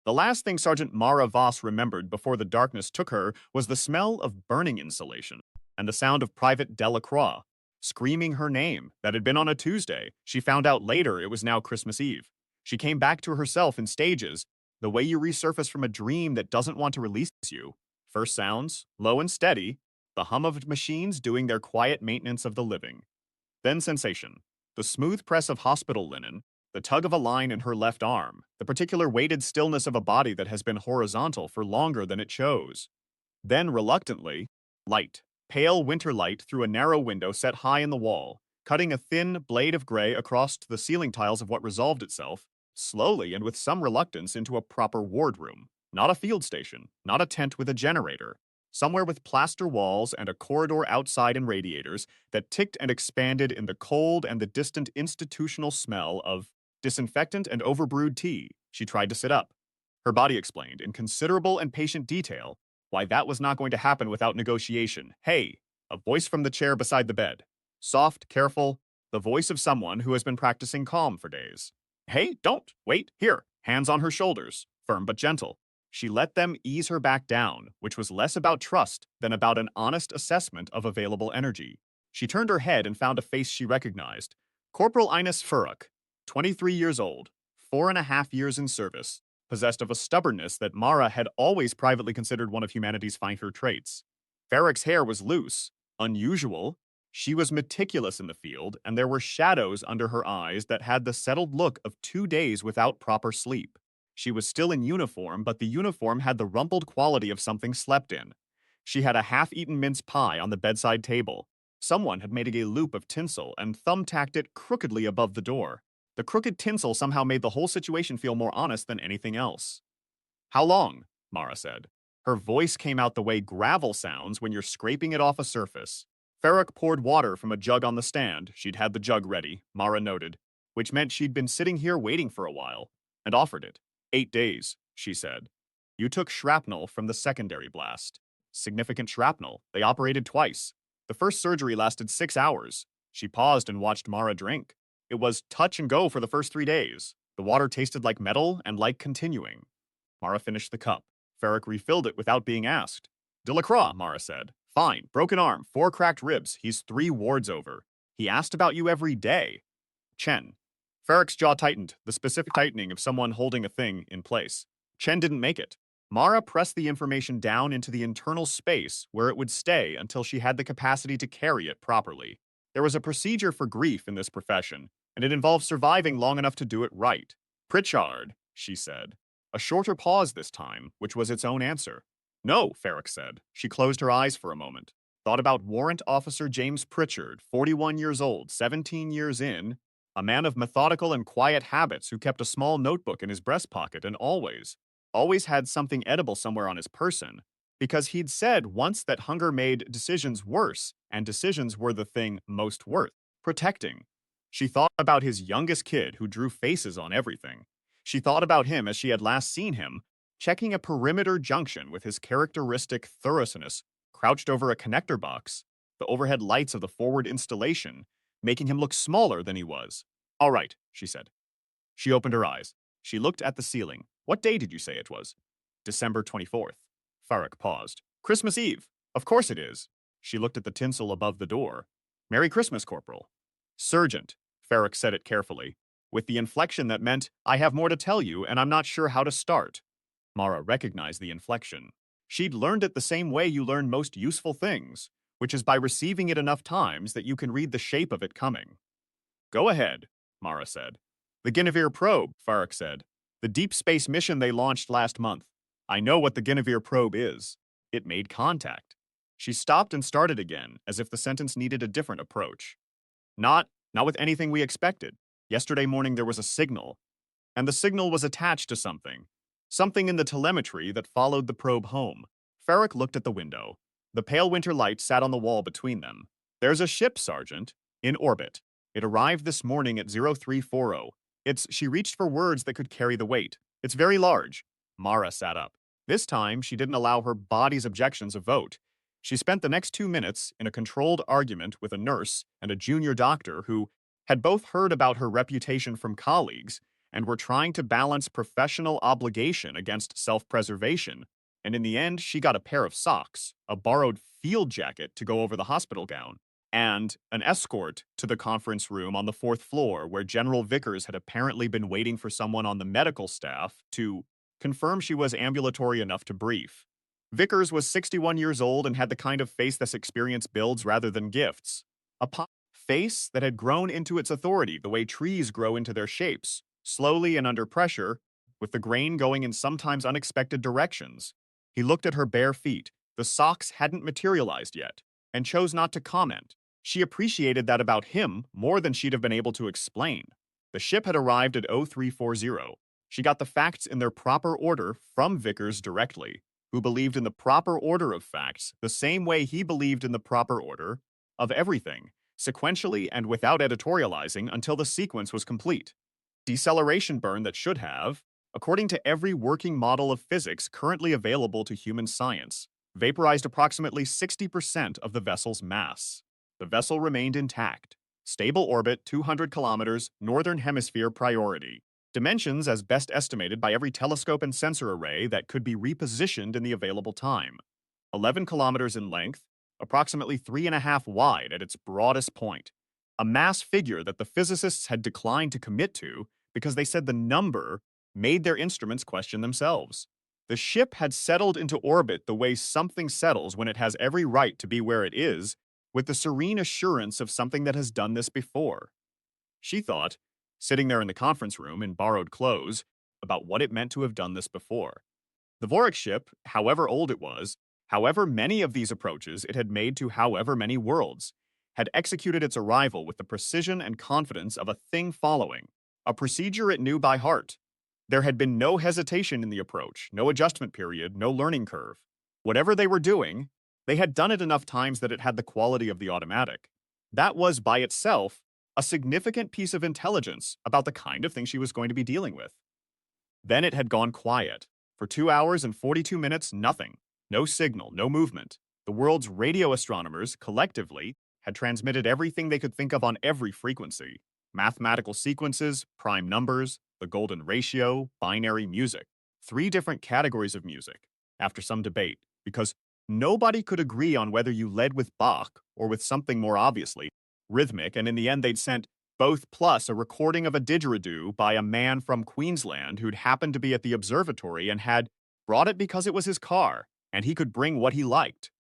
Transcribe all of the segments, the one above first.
The last thing Sergeant Mara Voss remembered before the darkness took her was the smell of burning insulation and the sound of Private Delacroix screaming her name. That had been on a Tuesday. She found out later it was now Christmas Eve. She came back to herself in stages, the way you resurface from a dream that doesn't want to release you. First sounds, low and steady, the hum of machines doing their quiet maintenance of the living. Then sensation, the smooth press of hospital linen, the tug of a line in her left arm, the particular weighted stillness of a body that has been horizontal for longer than it chose. Then, reluctantly, light, pale winter light through a narrow window set high in the wall, cutting a thin blade of gray across the ceiling tiles of what resolved itself, slowly and with some reluctance, into a proper wardroom. Not a field station, not a tent with a generator. Somewhere with plaster walls and a corridor outside and radiators that ticked and expanded in the cold and the distant institutional smell of disinfectant and overbrewed tea. She tried to sit up. Her body explained, in considerable and patient detail, why that was not going to happen without negotiation. Hey, a voice from the chair beside the bed. Soft, careful, the voice of someone who has been practicing calm for days. Hey, don't, wait, here, hands on her shoulders, firm but gentle. She let them ease her back down, which was less about trust than about an honest assessment of available energy. She turned her head and found a face she recognized. Corporal Ines Furrock, 23 years old, 4.5 years in service, possessed of a stubbornness that Mara had always privately considered one of humanity's finer traits. Farrick's hair was loose, unusual. She was meticulous in the field, and there were shadows under her eyes that had the settled look of 2 days without proper sleep. She was still in uniform, but the uniform had the rumpled quality of something slept in. She had a half-eaten mince pie on the bedside table. Someone had made a loop of tinsel and thumbtacked it crookedly above the door. The crooked tinsel somehow made the whole situation feel more honest than anything else. How long? Mara said. Her voice came out the way gravel sounds when you're scraping it off a surface. Farrick poured water from a jug on the stand. She'd had the jug ready, Mara noted, which meant she'd been sitting here waiting for a while, and offered it. 8 days, she said. You took shrapnel from the secondary blast. Significant shrapnel. They operated twice. The first surgery lasted 6 hours. She paused and watched Mara drink. It was touch and go for the first 3 days. The water tasted like metal and like continuing. Mara finished the cup. Farrick refilled it without being asked. Delacroix, Mara said. Fine. Broken arm, 4 cracked ribs. He's 3 wards over. He asked about you every day. Chen. Farrick's jaw tightened, the specific tightening of someone holding a thing in place. Chen didn't make it. Mara pressed the information down into the internal space where it would stay until she had the capacity to carry it properly. There was a procedure for grief in this profession, and it involved surviving long enough to do it right. Pritchard, she said. A shorter pause this time, which was its own answer. No, Farrick said. She closed her eyes for a moment. Thought about Warrant Officer James Pritchard, 41 years old, 17 years in, a man of methodical and quiet habits who kept a small notebook in his breast pocket and always had something edible somewhere on his person, because he'd said once that hunger made decisions worse, and decisions were the thing most worth protecting. She thought about his youngest kid who drew faces on everything. She thought about him as she had last seen him, checking a perimeter junction with his characteristic thoroughness, crouched over a connector box, the overhead lights of the forward installation, making him look smaller than he was. All right, she said. She opened her eyes. She looked at the ceiling. What day did you say it was? December 24th. Farrick paused. Christmas Eve. Of course it is. She looked at the tinsel above the door. Merry Christmas, Corporal. Sergeant, Farrick said it carefully, with the inflection that meant, I have more to tell you, and I'm not sure how to start. Mara recognized the inflection. She'd learned it the same way you learn most useful things, which is by receiving it enough times that you can read the shape of it coming. Go ahead, Mara said. The Guinevere probe, Farrick said. The deep space mission they launched last month. I know what the Guinevere probe is. It made contact. She stopped and started again, as if the sentence needed a different approach. Not with anything we expected. Yesterday morning there was a signal, and the signal was attached to something. Something in the telemetry that followed the probe home. Farrick looked at the window. The pale winter light sat on the wall between them. There's a ship, Sergeant, in orbit. It arrived this morning at 0340. She reached for words that could carry the weight. It's very large. Mara sat up. This time, she didn't allow her body's objections a vote. She spent the next 2 minutes in a controlled argument with a nurse and a junior doctor who had both heard about her reputation from colleagues and were trying to balance professional obligation against self-preservation. And in the end, she got a pair of socks, a borrowed field jacket to go over the hospital gown, and an escort to the conference room on the fourth floor where General Vickers had apparently been waiting for someone on the medical staff to confirm she was ambulatory enough to brief. Vickers was 61 years old and had the kind of face this experience builds rather than gifts. A face that had grown into its authority the way trees grow into their shapes, slowly and under pressure, with the grain going in sometimes unexpected directions. He looked at her bare feet. The socks hadn't materialized yet, and chose not to comment. She appreciated that about him more than she'd have been able to explain. The ship had arrived at 0340. She got the facts in their proper order from Vickers directly, who believed in the proper order of facts the same way he believed in the proper order of everything, sequentially and without editorializing until the sequence was complete. Deceleration burn that should have, according to every working model of physics currently available to human science, vaporized approximately 60% of the vessel's mass. The vessel remained intact. Stable orbit, 200 kilometers, northern hemisphere priority. Dimensions as best estimated by every telescope and sensor array that could be repositioned in the available time. 11 kilometers in length, approximately 3.5 wide at its broadest point. A mass figure that the physicists had declined to commit to because they said the number made their instruments question themselves. The ship had settled into orbit the way something settles when it has every right to be where it is, with the serene assurance of something that has done this before. She thought, sitting there in the conference room in borrowed clothes, about what it meant to have done this before. The Vorik ship, however old it was, however many of these approaches it had made to however many worlds, had executed its arrival with the precision and confidence of a thing following, a procedure it knew by heart. There had been no hesitation in the approach, no adjustment period, no learning curve. Whatever they were doing, they had done it enough times that it had the quality of the automatic. That was, by itself, a significant piece of intelligence about the kind of thing she was going to be dealing with. Then it had gone quiet. For 2 hours and 42 minutes, nothing. No signal, no movement. The world's radio astronomers, collectively, had transmitted everything they could think of on every frequency. Mathematical sequences, prime numbers, the golden ratio, binary music. 3 different categories of music, after some debate, because nobody could agree on whether you led with Bach or with something more obviously rhythmic, and in the end they'd sent both plus a recording of a didgeridoo by a man from Queensland who'd happened to be at the observatory and had brought it because it was his car, and he could bring what he liked.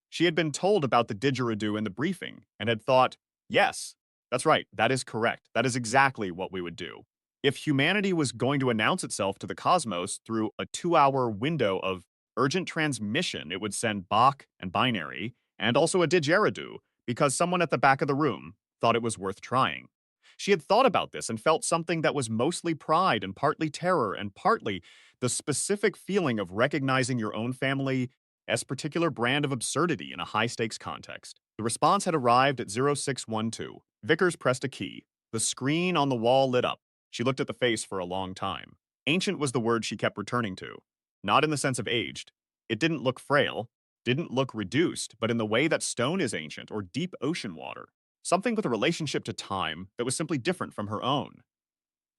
She had been told about the didgeridoo in the briefing, and had thought, yes, that's right, that is correct, that is exactly what we would do. If humanity was going to announce itself to the cosmos through a 2-hour window of urgent transmission, it would send Bach and binary, and also a didgeridoo, because someone at the back of the room thought it was worth trying. She had thought about this and felt something that was mostly pride and partly terror and partly the specific feeling of recognizing your own family as particular brand of absurdity in a high-stakes context. The response had arrived at 0612. Vickers pressed a key. The screen on the wall lit up. She looked at the face for a long time. Ancient was the word she kept returning to. Not in the sense of aged. It didn't look frail, didn't look reduced, but in the way that stone is ancient or deep ocean water. Something with a relationship to time that was simply different from her own.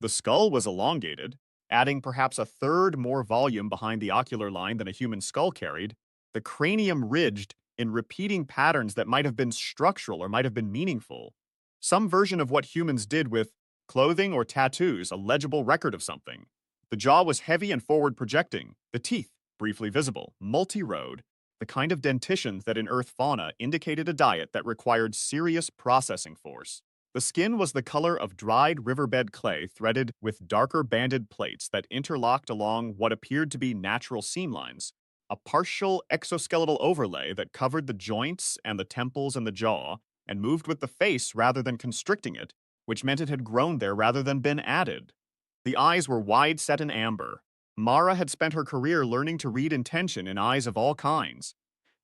The skull was elongated, adding perhaps a third more volume behind the ocular line than a human skull carried, the cranium ridged in repeating patterns that might have been structural or might have been meaningful. Some version of what humans did with clothing or tattoos, a legible record of something. The jaw was heavy and forward projecting, the teeth briefly visible, multi-road, the kind of dentition that in Earth fauna indicated a diet that required serious processing force. The skin was the color of dried riverbed clay threaded with darker banded plates that interlocked along what appeared to be natural seam lines, a partial exoskeletal overlay that covered the joints and the temples and the jaw, and moved with the face rather than constricting it, which meant it had grown there rather than been added. The eyes were wide set in amber. Mara had spent her career learning to read intention in eyes of all kinds.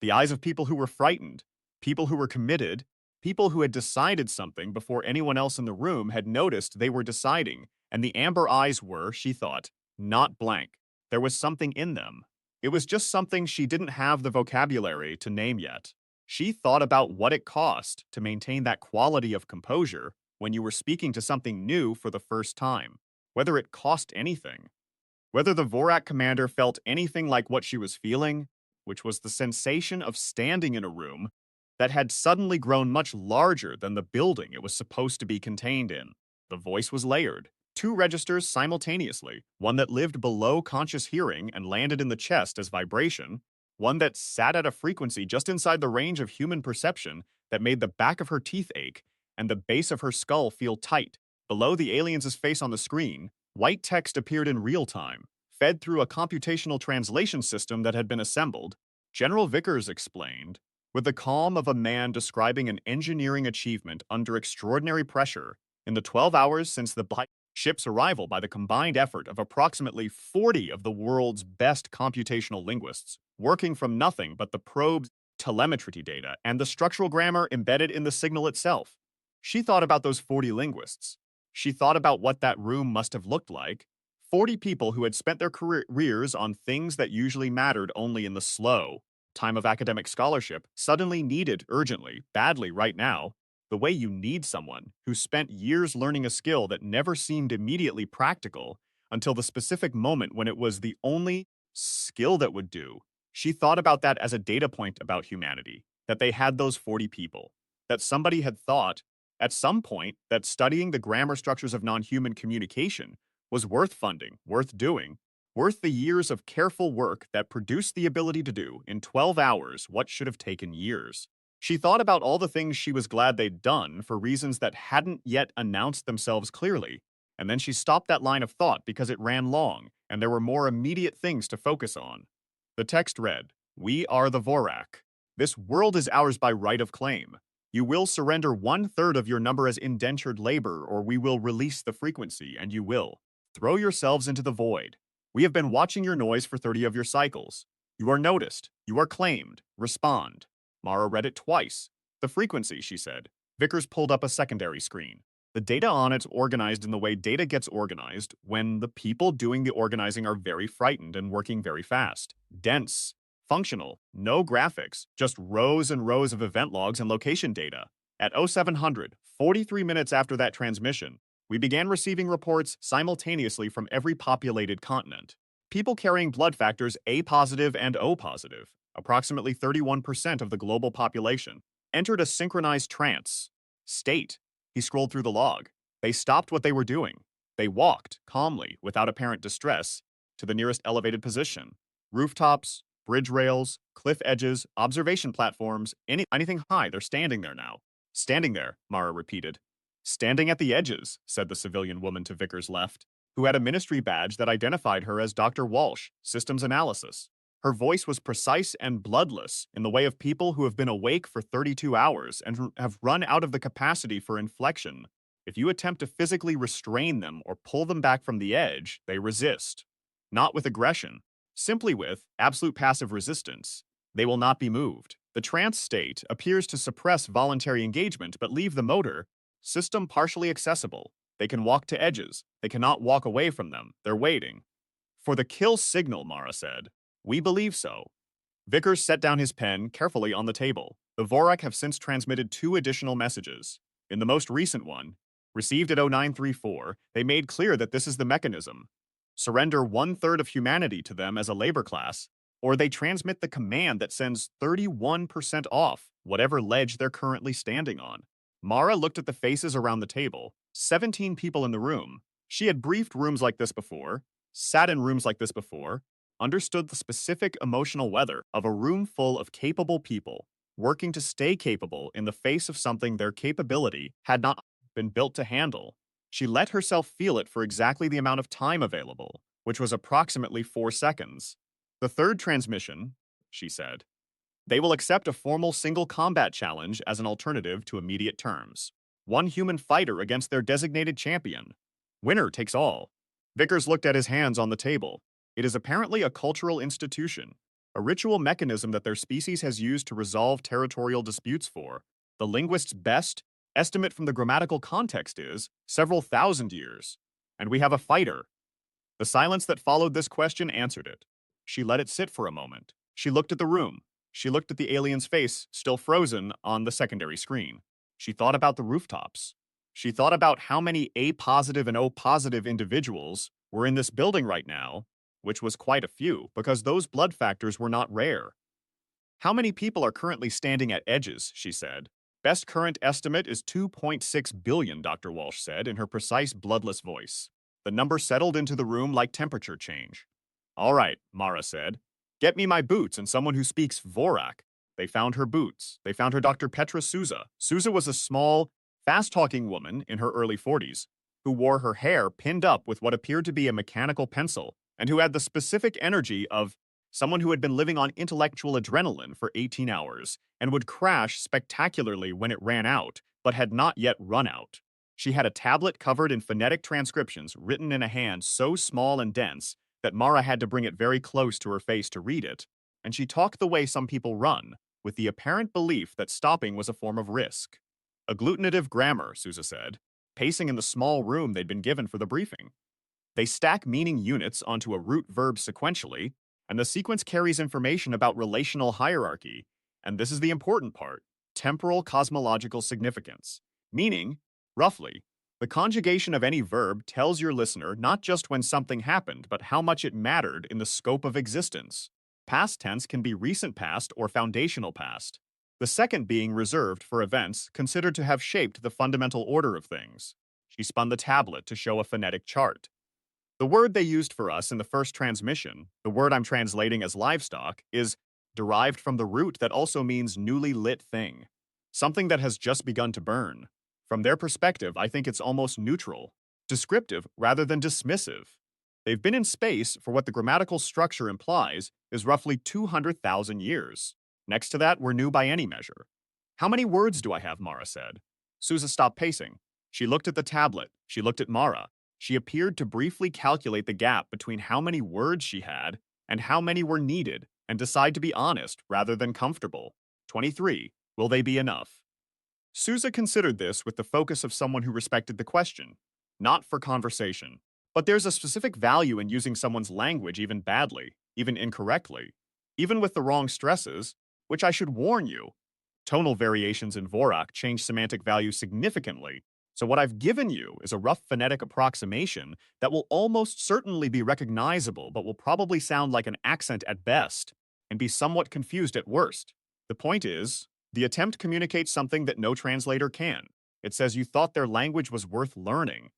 The eyes of people who were frightened, people who were committed, people who had decided something before anyone else in the room had noticed they were deciding, and the amber eyes were, she thought, not blank. There was something in them. It was just something she didn't have the vocabulary to name yet. She thought about what it cost to maintain that quality of composure when you were speaking to something new for the first time. whether it cost anything. Whether the Vorak commander felt anything like what she was feeling, which was the sensation of standing in a room that had suddenly grown much larger than the building it was supposed to be contained in. The voice was layered, two registers simultaneously, one that lived below conscious hearing and landed in the chest as vibration, one that sat at a frequency just inside the range of human perception that made the back of her teeth ache and the base of her skull feel tight. Below the alien's face on the screen, white text appeared in real time, fed through a computational translation system that had been assembled. General Vickers explained, with the calm of a man describing an engineering achievement under extraordinary pressure, in the 12 hours since the ship's arrival by the combined effort of approximately 40 of the world's best computational linguists, working from nothing but the probe's telemetry data and the structural grammar embedded in the signal itself. She thought about those 40 linguists. She thought about what that room must have looked like. 40 people who had spent their careers on things that usually mattered only in the slow time of academic scholarship suddenly needed urgently, badly right now, the way you need someone who spent years learning a skill that never seemed immediately practical until the specific moment when it was the only skill that would do. She thought about that as a data point about humanity, that they had those 40 people, that somebody had thought at some point that studying the grammar structures of non-human communication was worth funding, worth doing, worth the years of careful work that produced the ability to do in 12 hours what should have taken years. She thought about all the things she was glad they'd done for reasons that hadn't yet announced themselves clearly, and then she stopped that line of thought because it ran long, and there were more immediate things to focus on. The text read, "We are the Vorak. This world is ours by right of claim. You will surrender 1/3 of your number as indentured labor, or we will release the frequency, and you will throw yourselves into the void. We have been watching your noise for 30 of your cycles. You are noticed. You are claimed. Respond." Mara read it twice. "The frequency," she said. Vickers pulled up a secondary screen. The data on it's organized in the way data gets organized when the people doing the organizing are very frightened and working very fast. Dense. Functional. No graphics. Just rows and rows of event logs and location data. At 0700, 43 minutes after that transmission, we began receiving reports simultaneously from every populated continent. People carrying blood factors A positive and O positive, approximately 31% of the global population, entered a synchronized trance state. He scrolled through the log. They stopped what they were doing. They walked, calmly, without apparent distress, to the nearest elevated position. Rooftops, bridge rails, cliff edges, observation platforms, anything high, they're standing there now. Standing there, Mara repeated. "Standing at the edges," said the civilian woman to Vickers' left, who had a ministry badge that identified her as Dr. Walsh, Systems Analysis. Her voice was precise and bloodless in the way of people who have been awake for 32 hours and have run out of the capacity for inflection. If you attempt to physically restrain them or pull them back from the edge, they resist. Not with aggression, simply with absolute passive resistance. They will not be moved. The trance state appears to suppress voluntary engagement but leave the motor system partially accessible. They can walk to edges. They cannot walk away from them. They're waiting. "For the kill signal," Mara said. "We believe so." Vickers set down his pen carefully on the table. The Vorak have since transmitted 2 additional messages. In the most recent one, received at 0934, they made clear that this is the mechanism. Surrender 1/3 of humanity to them as a labor class, or they transmit the command that sends 31% off whatever ledge they're currently standing on. Mara looked at the faces around the table. 17 people in the room. She had briefed rooms like this before, sat in rooms like this before, understood the specific emotional weather of a room full of capable people, working to stay capable in the face of something their capability had not been built to handle. She let herself feel it for exactly the amount of time available, which was approximately 4 seconds. "The third transmission," she said. "They will accept a formal single combat challenge as an alternative to immediate terms. 1 human fighter against their designated champion. Winner takes all." Vickers looked at his hands on the table. "It is apparently a cultural institution, a ritual mechanism that their species has used to resolve territorial disputes for. The linguist's best estimate from the grammatical context is several thousand years. And we have a fighter." The silence that followed this question answered it. She let it sit for a moment. She looked at the room. She looked at the alien's face, still frozen, on the secondary screen. She thought about the rooftops. She thought about how many A positive and O positive individuals were in this building right now, which was quite a few, because those blood factors were not rare. How many people are currently standing at edges, she said. Best current estimate is 2.6 billion, Dr. Walsh said in her precise, bloodless voice. The number settled into the room like temperature change. All right, Mara said. Get me my boots and someone who speaks Vorak. They found her boots. They found her Dr. Petra Souza. Souza was a small, fast-talking woman in her early 40s who wore her hair pinned up with what appeared to be a mechanical pencil and who had the specific energy of someone who had been living on intellectual adrenaline for 18 hours and would crash spectacularly when it ran out, but had not yet run out. She had a tablet covered in phonetic transcriptions written in a hand so small and dense that Mara had to bring it very close to her face to read it, and she talked the way some people run, with the apparent belief that stopping was a form of risk. Agglutinative grammar, Sousa said, pacing in the small room they'd been given for the briefing. They stack meaning units onto a root verb sequentially, and the sequence carries information about relational hierarchy, and this is the important part, temporal cosmological significance. Meaning, roughly, the conjugation of any verb tells your listener not just when something happened, but how much it mattered in the scope of existence. Past tense can be recent past or foundational past, the second being reserved for events considered to have shaped the fundamental order of things. She spun the tablet to show a phonetic chart. The word they used for us in the first transmission, the word I'm translating as livestock, is derived from the root that also means newly lit thing, something that has just begun to burn. From their perspective, I think it's almost neutral, descriptive rather than dismissive. They've been in space for what the grammatical structure implies is roughly 200,000 years. Next to that, we're new by any measure. How many words do I have, Mara said. Sousa stopped pacing. She looked at the tablet. She looked at Mara. She appeared to briefly calculate the gap between how many words she had and how many were needed and decide to be honest rather than comfortable. 23. Will they be enough? Sousa considered this with the focus of someone who respected the question, not for conversation. But there's a specific value in using someone's language even badly, even incorrectly, even with the wrong stresses, which I should warn you. Tonal variations in Vorak change semantic value significantly, so what I've given you is a rough phonetic approximation that will almost certainly be recognizable but will probably sound like an accent at best and be somewhat confused at worst. The point is, the attempt communicates something that no translator can. It says you thought their language was worth learning,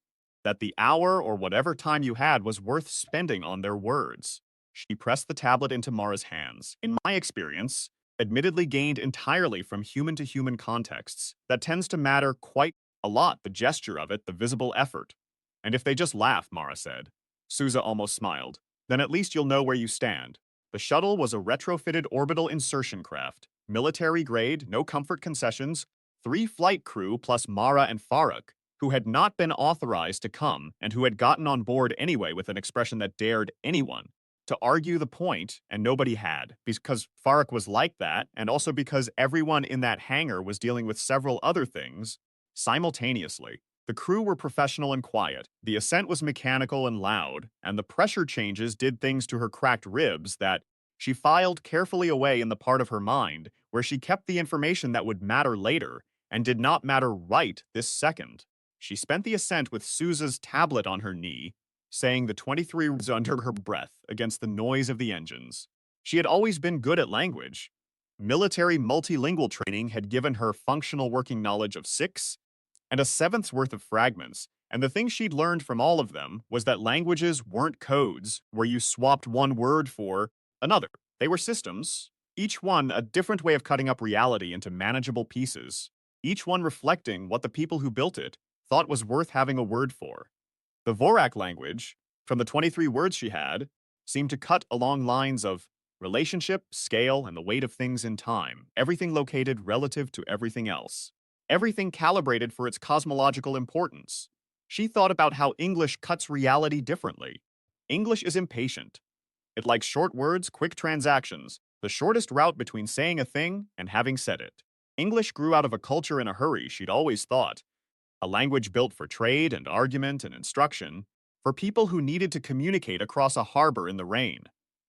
that the hour or whatever time you had was worth spending on their words. She pressed the tablet into Mara's hands. In my experience, admittedly gained entirely from human-to-human contexts, that tends to matter quite a lot, the gesture of it, the visible effort. And if they just laugh, Mara said. Sousa almost smiled. Then at least you'll know where you stand. The shuttle was a retrofitted orbital insertion craft, military grade, no comfort concessions, 3 flight crew plus Mara and Farak, who had not been authorized to come and who had gotten on board anyway with an expression that dared anyone to argue the point, and nobody had, because Farak was like that, and also because everyone in that hangar was dealing with several other things simultaneously. The crew were professional and quiet, the ascent was mechanical and loud, and the pressure changes did things to her cracked ribs that she filed carefully away in the part of her mind where she kept the information that would matter later and did not matter right this second. She spent the ascent with Sousa's tablet on her knee, saying the 23 words under her breath against the noise of the engines. She had always been good at language. Military multilingual training had given her functional working knowledge of 6 and a seventh's worth of fragments, and the thing she'd learned from all of them was that languages weren't codes where you swapped one word for another. They were systems, each one a different way of cutting up reality into manageable pieces, each one reflecting what the people who built it thought was worth having a word for. The Vorak language, from the 23 words she had, seemed to cut along lines of relationship, scale, and the weight of things in time, everything located relative to everything else, everything calibrated for its cosmological importance. She thought about how English cuts reality differently. English is impatient. It likes short words, quick transactions, the shortest route between saying a thing and having said it. English grew out of a culture in a hurry, she'd always thought, a language built for trade and argument and instruction, for people who needed to communicate across a harbor in the rain.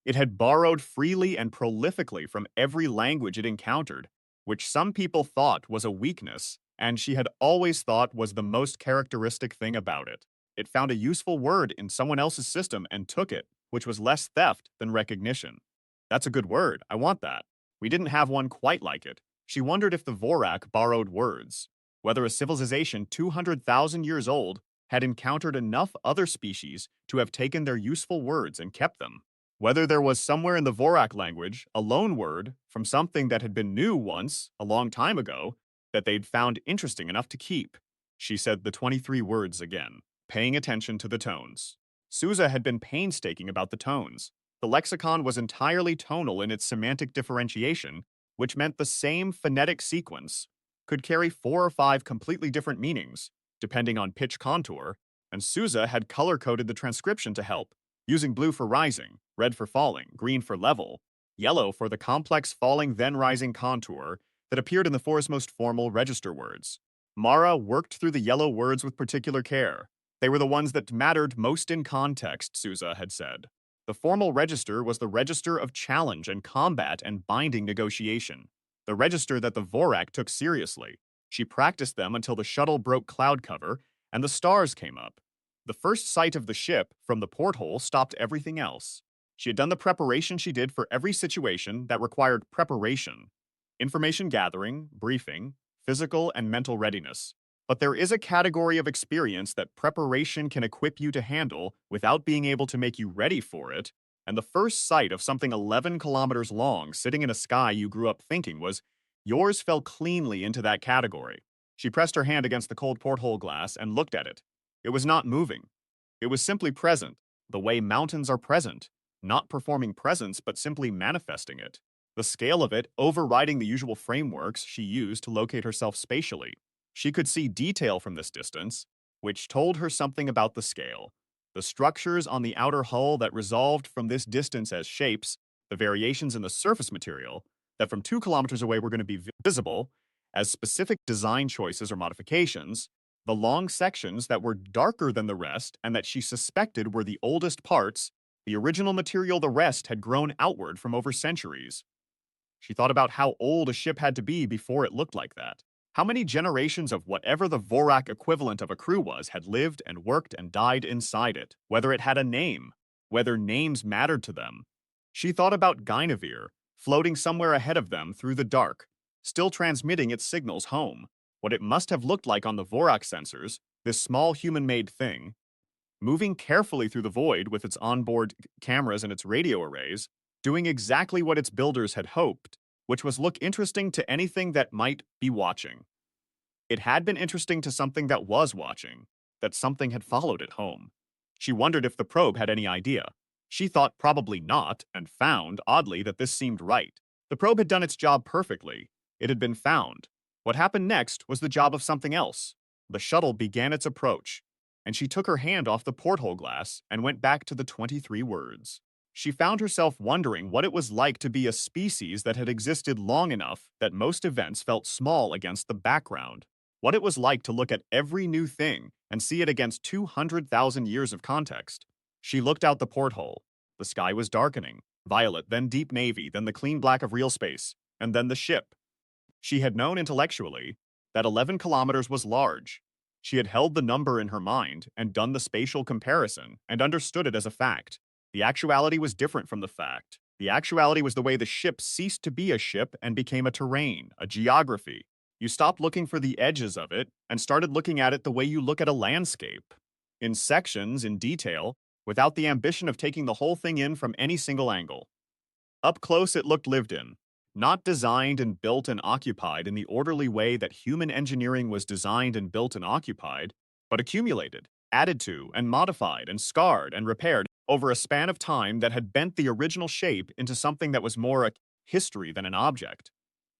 It had borrowed freely and prolifically from every language it encountered, which some people thought was a weakness, and she had always thought was the most characteristic thing about it. It found a useful word in someone else's system and took it, which was less theft than recognition. That's a good word. I want that. We didn't have one quite like it. She wondered if the Vorak borrowed words, whether a civilization 200,000 years old had encountered enough other species to have taken their useful words and kept them. Whether there was somewhere in the Vorak language a loan word from something that had been new once, a long time ago, that they'd found interesting enough to keep. She said the 23 words again, paying attention to the tones. Souza had been painstaking about the tones. The lexicon was entirely tonal in its semantic differentiation, which meant the same phonetic sequence could carry 4 or 5 completely different meanings, depending on pitch contour, and Souza had color-coded the transcription to help, using blue for rising, red for falling, green for level, yellow for the complex falling then rising contour that appeared in the four's most formal register words. Mara worked through the yellow words with particular care. They were the ones that mattered most in context, Souza had said. The formal register was the register of challenge and combat and binding negotiation, the register that the Vorak took seriously. She practiced them until the shuttle broke cloud cover and the stars came up. The first sight of the ship from the porthole stopped everything else. She had done the preparation she did for every situation that required preparation. Information gathering, briefing, physical and mental readiness. But there is a category of experience that preparation can equip you to handle without being able to make you ready for it, and the first sight of something 11 kilometers long sitting in a sky you grew up thinking was, yours fell cleanly into that category. She pressed her hand against the cold porthole glass and looked at it. It was not moving. It was simply present, the way mountains are present, not performing presence but simply manifesting it. The scale of it overriding the usual frameworks she used to locate herself spatially. She could see detail from this distance, which told her something about the scale. The structures on the outer hull that resolved from this distance as shapes, the variations in the surface material, that from 2 kilometers away were going to be visible as specific design choices or modifications, the long sections that were darker than the rest and that she suspected were the oldest parts, the original material the rest had grown outward from over centuries. She thought about how old a ship had to be before it looked like that. How many generations of whatever the Vorak equivalent of a crew was had lived and worked and died inside it, whether it had a name, whether names mattered to them. She thought about Guinevere, floating somewhere ahead of them through the dark, still transmitting its signals home. What it must have looked like on the Vorak sensors, this small human-made thing, moving carefully through the void with its onboard cameras and its radio arrays, doing exactly what its builders had hoped, which was look interesting to anything that might be watching. It had been interesting to something that was watching, that something had followed it home. She wondered if the probe had any idea. She thought probably not, and found, oddly, that this seemed right. The probe had done its job perfectly. It had been found. What happened next was the job of something else. The shuttle began its approach, and she took her hand off the porthole glass and went back to the 23 words. She found herself wondering what it was like to be a species that had existed long enough that most events felt small against the background. What it was like to look at every new thing and see it against 200,000 years of context. She looked out the porthole. The sky was darkening, violet, then deep navy, then the clean black of real space, and then the ship. She had known intellectually that 11 kilometers was large. She had held the number in her mind and done the spatial comparison and understood it as a fact. The actuality was different from the fact. The actuality was the way the ship ceased to be a ship and became a terrain, a geography. You stopped looking for the edges of it and started looking at it the way you look at a landscape, in sections, in detail, without the ambition of taking the whole thing in from any single angle. Up close, it looked lived in, not designed and built and occupied in the orderly way that human engineering was designed and built and occupied, but accumulated, added to, and modified, and scarred, and repaired over a span of time that had bent the original shape into something that was more a history than an object.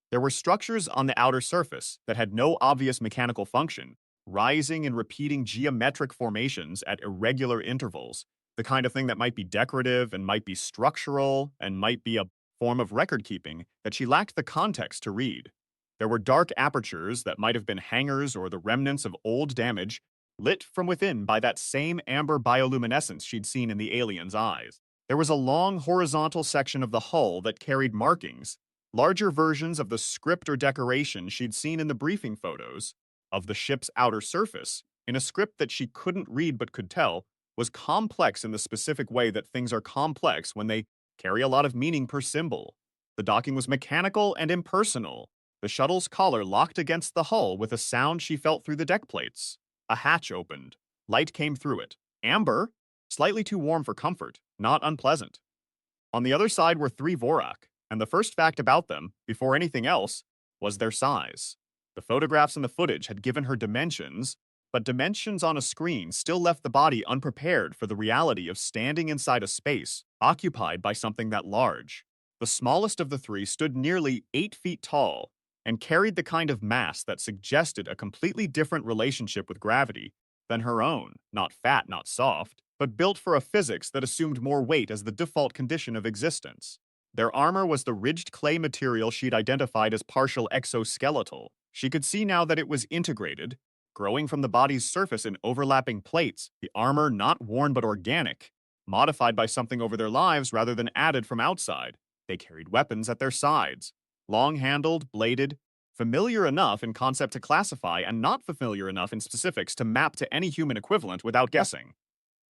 There were structures on the outer surface that had no obvious mechanical function, rising and repeating geometric formations at irregular intervals, the kind of thing that might be decorative and might be structural and might be a form of record-keeping that she lacked the context to read. There were dark apertures that might have been hangars or the remnants of old damage, lit from within by that same amber bioluminescence she'd seen in the alien's eyes. There was a long horizontal section of the hull that carried markings, larger versions of the script or decoration she'd seen in the briefing photos, of the ship's outer surface, in a script that she couldn't read but could tell, was complex in the specific way that things are complex when they carry a lot of meaning per symbol. The docking was mechanical and impersonal. The shuttle's collar locked against the hull with a sound she felt through the deck plates. A hatch opened. Light came through it. Amber, slightly too warm for comfort, not unpleasant. On the other side were three Vorak, and the first fact about them, before anything else, was their size. The photographs and the footage had given her dimensions, but dimensions on a screen still left the body unprepared for the reality of standing inside a space occupied by something that large. The smallest of the three stood nearly 8 feet tall and carried the kind of mass that suggested a completely different relationship with gravity than her own, not fat, not soft, but built for a physics that assumed more weight as the default condition of existence. Their armor was the ridged clay material she'd identified as partial exoskeletal. She could see now that it was integrated, growing from the body's surface in overlapping plates, the armor not worn but organic, modified by something over their lives rather than added from outside. They carried weapons at their sides, long-handled, bladed, familiar enough in concept to classify and not familiar enough in specifics to map to any human equivalent without guessing.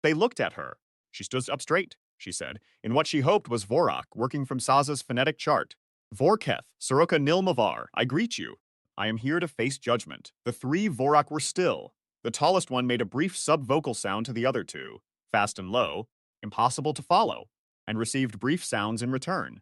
They looked at her. She stood up straight, she said, in what she hoped was Vorak, working from Saza's phonetic chart. Vorketh, Soroka Nilmavar, I greet you. I am here to face judgment. The three Vorak were still. The tallest one made a brief sub-vocal sound to the other two, fast and low, impossible to follow, and received brief sounds in return.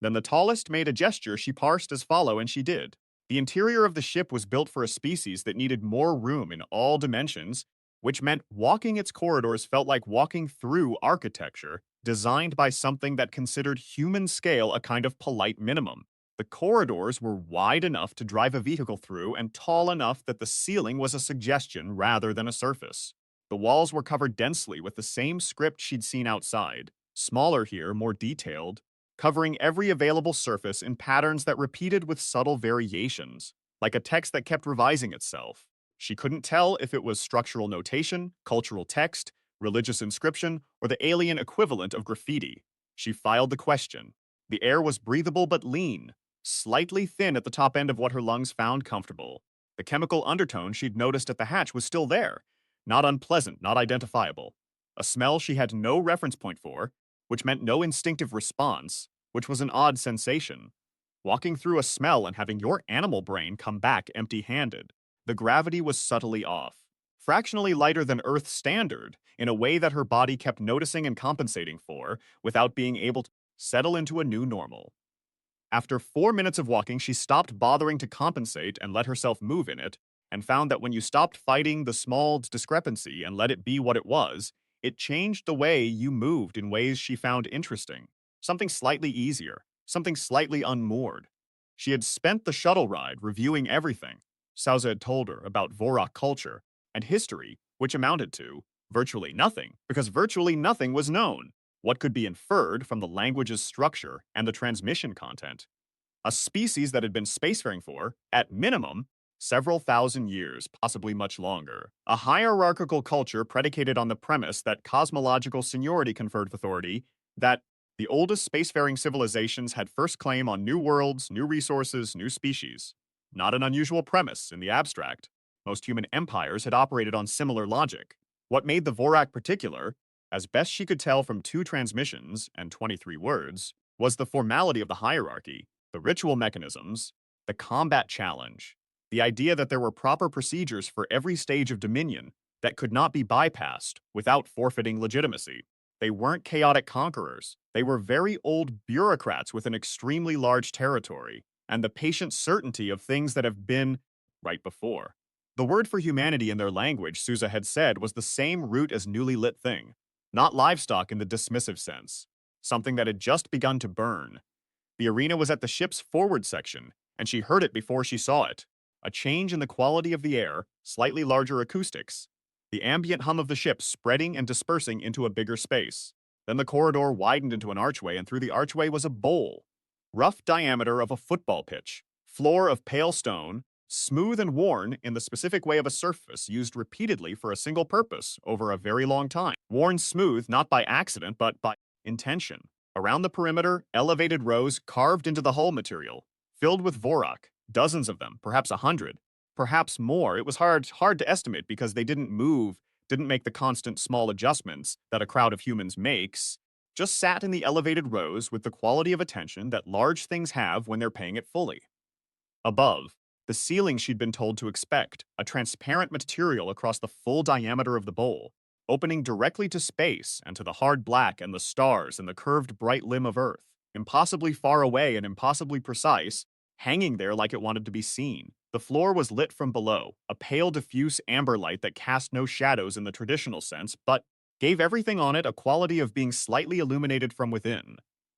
Then the tallest made a gesture she parsed as follow, and she did. The interior of the ship was built for a species that needed more room in all dimensions, which meant walking its corridors felt like walking through architecture designed by something that considered human scale a kind of polite minimum. The corridors were wide enough to drive a vehicle through and tall enough that the ceiling was a suggestion rather than a surface. The walls were covered densely with the same script she'd seen outside, smaller here, more detailed, covering every available surface in patterns that repeated with subtle variations, like a text that kept revising itself. She couldn't tell if it was structural notation, cultural text, religious inscription, or the alien equivalent of graffiti. She filed the question. The air was breathable but lean, slightly thin at the top end of what her lungs found comfortable. The chemical undertone she'd noticed at the hatch was still there, not unpleasant, not identifiable. A smell she had no reference point for, which meant no instinctive response, which was an odd sensation. Walking through a smell and having your animal brain come back empty-handed. The gravity was subtly off, fractionally lighter than Earth standard, in a way that her body kept noticing and compensating for without being able to settle into a new normal. After 4 minutes of walking, she stopped bothering to compensate and let herself move in it, and found that when you stopped fighting the small discrepancy and let it be what it was, it changed the way you moved in ways she found interesting. Something slightly easier, something slightly unmoored. She had spent the shuttle ride reviewing everything Sousa had told her about Vorak culture and history, which amounted to virtually nothing, because virtually nothing was known. What could be inferred from the language's structure and the transmission content? A species that had been spacefaring for, at minimum, several thousand years, possibly much longer. A hierarchical culture predicated on the premise that cosmological seniority conferred authority, that the oldest spacefaring civilizations had first claim on new worlds, new resources, new species. Not an unusual premise in the abstract. Most human empires had operated on similar logic. What made the Vorak particular, as best she could tell from 2 transmissions and 23 words, was the formality of the hierarchy, the ritual mechanisms, the combat challenge, the idea that there were proper procedures for every stage of dominion that could not be bypassed without forfeiting legitimacy. They weren't chaotic conquerors. They were very old bureaucrats with an extremely large territory, and the patient certainty of things that have been right before. The word for humanity in their language, Sousa had said, was the same root as newly lit thing, not livestock in the dismissive sense, something that had just begun to burn. The arena was at the ship's forward section, and she heard it before she saw it. A change in the quality of the air, slightly larger acoustics, the ambient hum of the ship spreading and dispersing into a bigger space. Then the corridor widened into an archway, and through the archway was a bowl, rough diameter of a football pitch, floor of pale stone, smooth and worn in the specific way of a surface used repeatedly for a single purpose over a very long time. Worn smooth not by accident but by intention. Around the perimeter, elevated rows carved into the hull material, filled with Vorak, dozens of them, perhaps 100, Perhaps more. It was hard to estimate because they didn't move, didn't make the constant small adjustments that a crowd of humans makes, just sat in the elevated rows with the quality of attention that large things have when they're paying it fully. Above, the ceiling she'd been told to expect, a transparent material across the full diameter of the bowl, opening directly to space and to the hard black and the stars and the curved bright limb of Earth, impossibly far away and impossibly precise, hanging there like it wanted to be seen. The floor was lit from below, a pale diffuse amber light that cast no shadows in the traditional sense, but gave everything on it a quality of being slightly illuminated from within.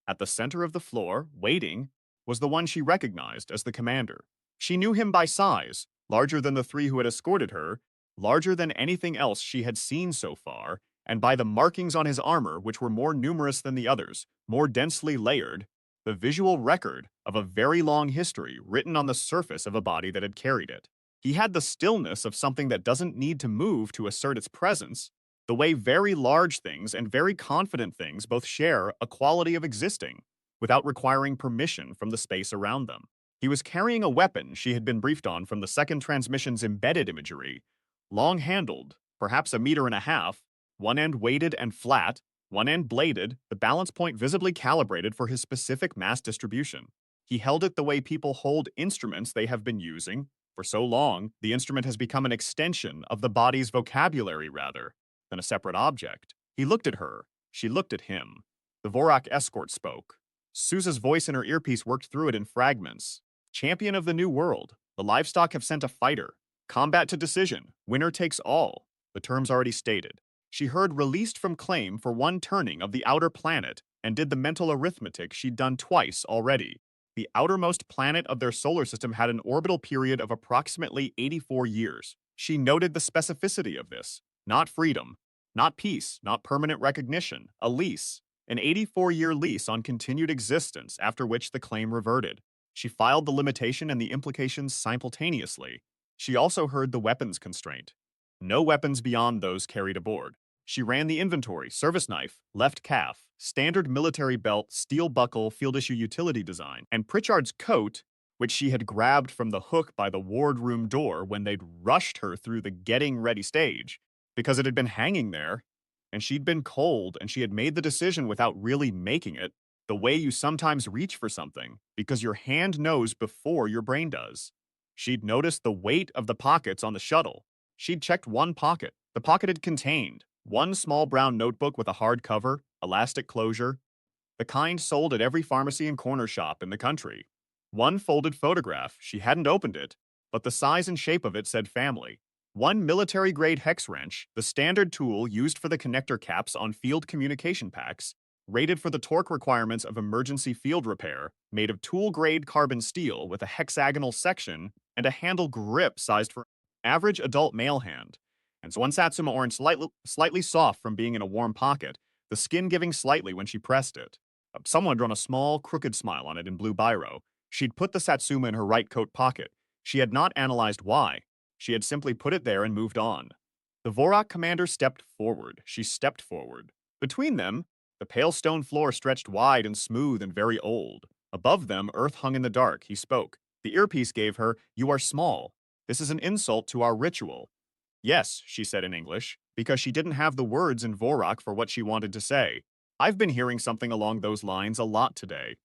At the center of the floor, waiting, was the one she recognized as the commander. She knew him by size, larger than the three who had escorted her, larger than anything else she had seen so far, and by the markings on his armor, which were more numerous than the others, more densely layered, the visual record of a very long history written on the surface of a body that had carried it. He had the stillness of something that doesn't need to move to assert its presence, the way very large things and very confident things both share a quality of existing, without requiring permission from the space around them. He was carrying a weapon she had been briefed on from the second transmission's embedded imagery, long-handled, perhaps a meter and a half, one end weighted and flat, one end bladed, the balance point visibly calibrated for his specific mass distribution. He held it the way people hold instruments they have been using. For so long, the instrument has become an extension of the body's vocabulary rather than a separate object. He looked at her. She looked at him. The Vorak escort spoke. Sousa's voice in her earpiece worked through it in fragments. Champion of the New World. The livestock have sent a fighter. Combat to decision. Winner takes all. The terms already stated. She heard released from claim for one turning of the outer planet and did the mental arithmetic she'd done twice already. The outermost planet of their solar system had an orbital period of approximately 84 years. She noted the specificity of this. Not freedom, not peace, not permanent recognition, a lease. An 84-year lease on continued existence, after which the claim reverted. She filed the limitation and the implications simultaneously. She also heard the weapons constraint. No weapons beyond those carried aboard. She ran the inventory, service knife, left calf, standard military belt, steel buckle, field issue utility design, and Pritchard's coat, which she had grabbed from the hook by the wardroom door when they'd rushed her through the getting ready stage, because it had been hanging there, and she'd been cold, and she had made the decision without really making it, the way you sometimes reach for something, because your hand knows before your brain does. She'd noticed the weight of the pockets on the shuttle. She'd checked one pocket. The pocket had contained one small brown notebook with a hard cover, elastic closure, the kind sold at every pharmacy and corner shop in the country. One folded photograph. She hadn't opened it, but the size and shape of it said family. One military-grade hex wrench, the standard tool used for the connector caps on field communication packs, rated for the torque requirements of emergency field repair, made of tool-grade carbon steel with a hexagonal section and a handle grip sized for average adult male hand. And so one Satsuma orange slightly soft from being in a warm pocket, the skin giving slightly when she pressed it. Someone had drawn a small, crooked smile on it in blue biro. She'd put the Satsuma in her right coat pocket. She had not analyzed why. She had simply put it there and moved on. The Vorak commander stepped forward. She stepped forward. Between them, the pale stone floor stretched wide and smooth and very old. Above them, earth hung in the dark. He spoke. The earpiece gave her, "You are small. This is an insult to our ritual." "Yes," she said in English, because she didn't have the words in Vorak for what she wanted to say. "I've been hearing something along those lines a lot today."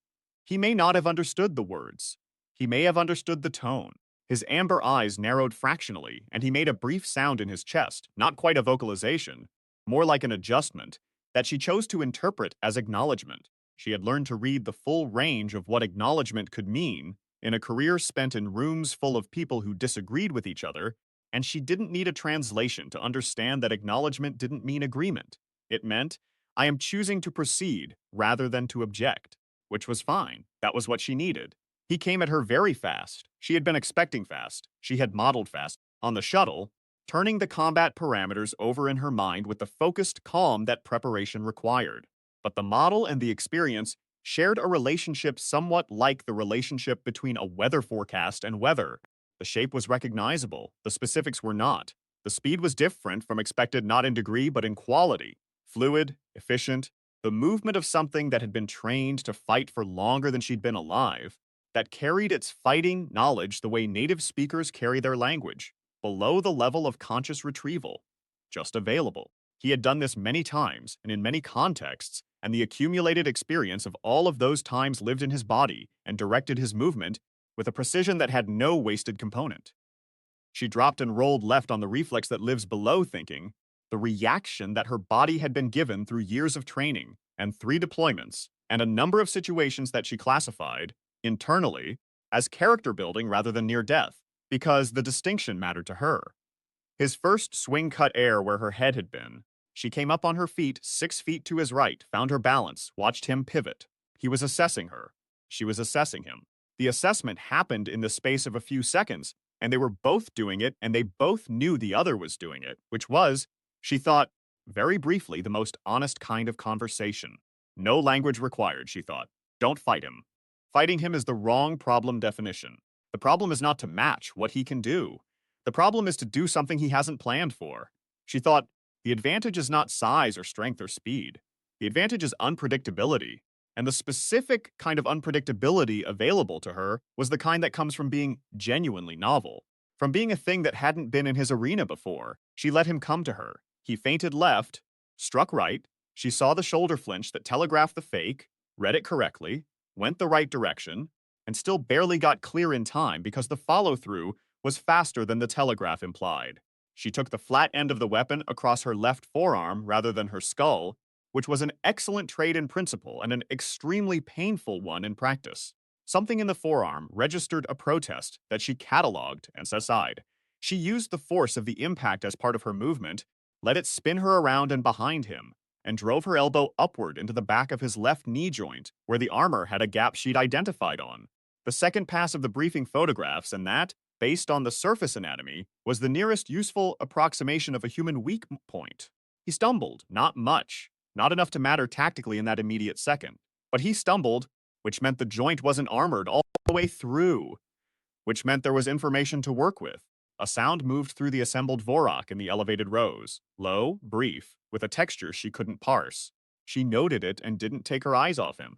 He may not have understood the words. He may have understood the tone. His amber eyes narrowed fractionally, and he made a brief sound in his chest, not quite a vocalization, more like an adjustment, that she chose to interpret as acknowledgement. She had learned to read the full range of what acknowledgement could mean in a career spent in rooms full of people who disagreed with each other, and she didn't need a translation to understand that acknowledgement didn't mean agreement. It meant, I am choosing to proceed rather than to object, which was fine. That was what she needed. He came at her very fast. She had been expecting fast. She had modeled fast. On the shuttle, turning the combat parameters over in her mind with the focused calm that preparation required. But the model and the experience shared a relationship somewhat like the relationship between a weather forecast and weather. The shape was recognizable. The specifics were not. The speed was different from expected not in degree but in quality. Fluid, efficient, the movement of something that had been trained to fight for longer than she'd been alive. that carried its fighting knowledge the way native speakers carry their language, below the level of conscious retrieval, just available. He had done this many times and in many contexts, and the accumulated experience of all of those times lived in his body and directed his movement with a precision that had no wasted component. She dropped and rolled left on the reflex that lives below thinking, the reaction that her body had been given through years of training and 3 deployments, and a number of situations that she classified, internally, as character building rather than near death, because the distinction mattered to her. His first swing cut air where her head had been. She came up on her feet, 6 feet to his right, found her balance, watched him pivot. He was assessing her. She was assessing him. The assessment happened in the space of a few seconds, and they were both doing it, and they both knew the other was doing it, which was, she thought, very briefly, the most honest kind of conversation. No language required, she thought. Don't fight him. Fighting him is the wrong problem definition. The problem is not to match what he can do. The problem is to do something he hasn't planned for. She thought, the advantage is not size or strength or speed. The advantage is unpredictability. And the specific kind of unpredictability available to her was the kind that comes from being genuinely novel. From being a thing that hadn't been in his arena before. She let him come to her. He feinted left, struck right. She saw the shoulder flinch that telegraphed the fake, read it correctly, went the right direction, and still barely got clear in time because the follow-through was faster than the telegraph implied. She took the flat end of the weapon across her left forearm rather than her skull, which was an excellent trade in principle and an extremely painful one in practice. Something in the forearm registered a protest that she catalogued and set aside. She used the force of the impact as part of her movement, let it spin her around and behind him, and drove her elbow upward into the back of his left knee joint, where the armor had a gap she'd identified on. The second pass of the briefing photographs, and that, based on the surface anatomy, was the nearest useful approximation of a human weak point. He stumbled, not much, not enough to matter tactically in that immediate second. But he stumbled, which meant the joint wasn't armored all the way through, which meant there was information to work with. A sound moved through the assembled Vorok in the elevated rows, low, brief, with a texture she couldn't parse. She noted it and didn't take her eyes off him.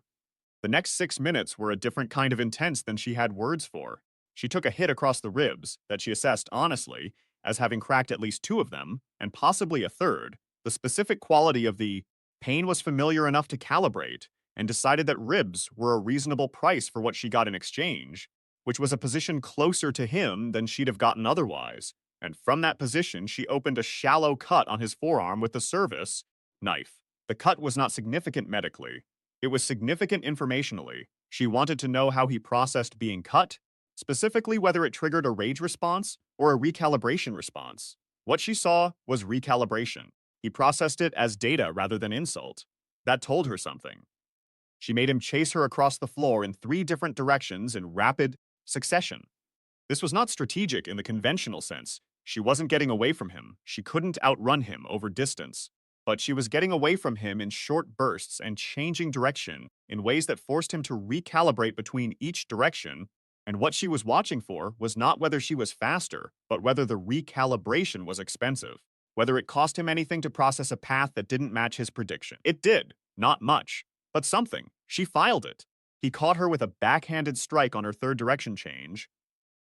The next 6 minutes were a different kind of intense than she had words for. She took a hit across the ribs that she assessed honestly as having cracked at least 2 of them, and possibly a third. The specific quality of the pain was familiar enough to calibrate, and decided that ribs were a reasonable price for what she got in exchange, which was a position closer to him than she'd have gotten otherwise. And from that position, she opened a shallow cut on his forearm with the service knife. The cut was not significant medically. It was significant informationally. She wanted to know how he processed being cut, specifically whether it triggered a rage response or a recalibration response. What she saw was recalibration. He processed it as data rather than insult. That told her something. She made him chase her across the floor in 3 different directions in rapid succession. This was not strategic in the conventional sense. She wasn't getting away from him. She couldn't outrun him over distance. But she was getting away from him in short bursts and changing direction in ways that forced him to recalibrate between each direction. And what she was watching for was not whether she was faster, but whether the recalibration was expensive. Whether it cost him anything to process a path that didn't match his prediction. It did. Not much. But something. She filed it. He caught her with a backhanded strike on her third direction change,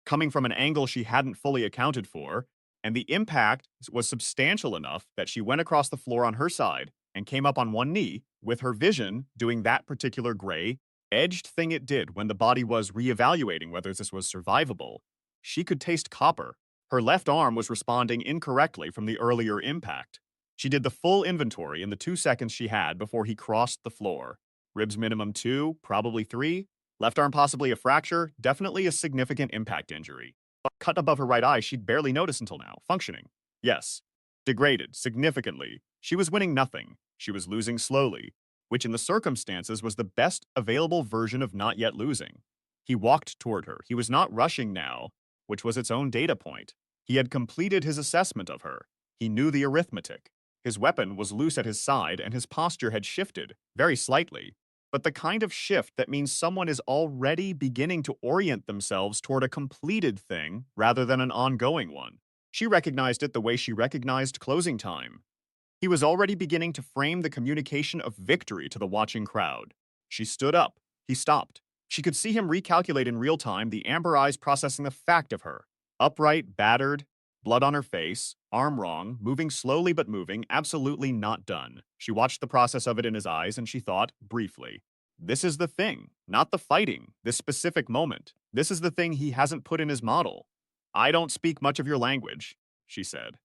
coming from an angle she hadn't fully accounted for, and the impact was substantial enough that she went across the floor on her side and came up on one knee, with her vision doing that particular gray, edged thing it did when the body was reevaluating whether this was survivable. She could taste copper. Her left arm was responding incorrectly from the earlier impact. She did the full inventory in the 2 seconds she had before he crossed the floor. Ribs minimum 2, probably 3. Left arm possibly a fracture, definitely a significant impact injury. But cut above her right eye she'd barely noticed until now. Functioning. Yes. Degraded, significantly. She was winning nothing. She was losing slowly, which in the circumstances was the best available version of not yet losing. He walked toward her. He was not rushing now, which was its own data point. He had completed his assessment of her. He knew the arithmetic. His weapon was loose at his side and his posture had shifted, very slightly, but the kind of shift that means someone is already beginning to orient themselves toward a completed thing rather than an ongoing one. She recognized it the way she recognized closing time. He was already beginning to frame the communication of victory to the watching crowd. She stood up. He stopped. She could see him recalculate in real time, the amber eyes processing the fact of her. Upright, battered, blood on her face, arm wrong, moving slowly but moving, absolutely not done. She watched the process of it in his eyes and she thought, briefly, this is the thing, not the fighting, this specific moment. This is the thing he hasn't put in his model. I don't speak much of your language, she said.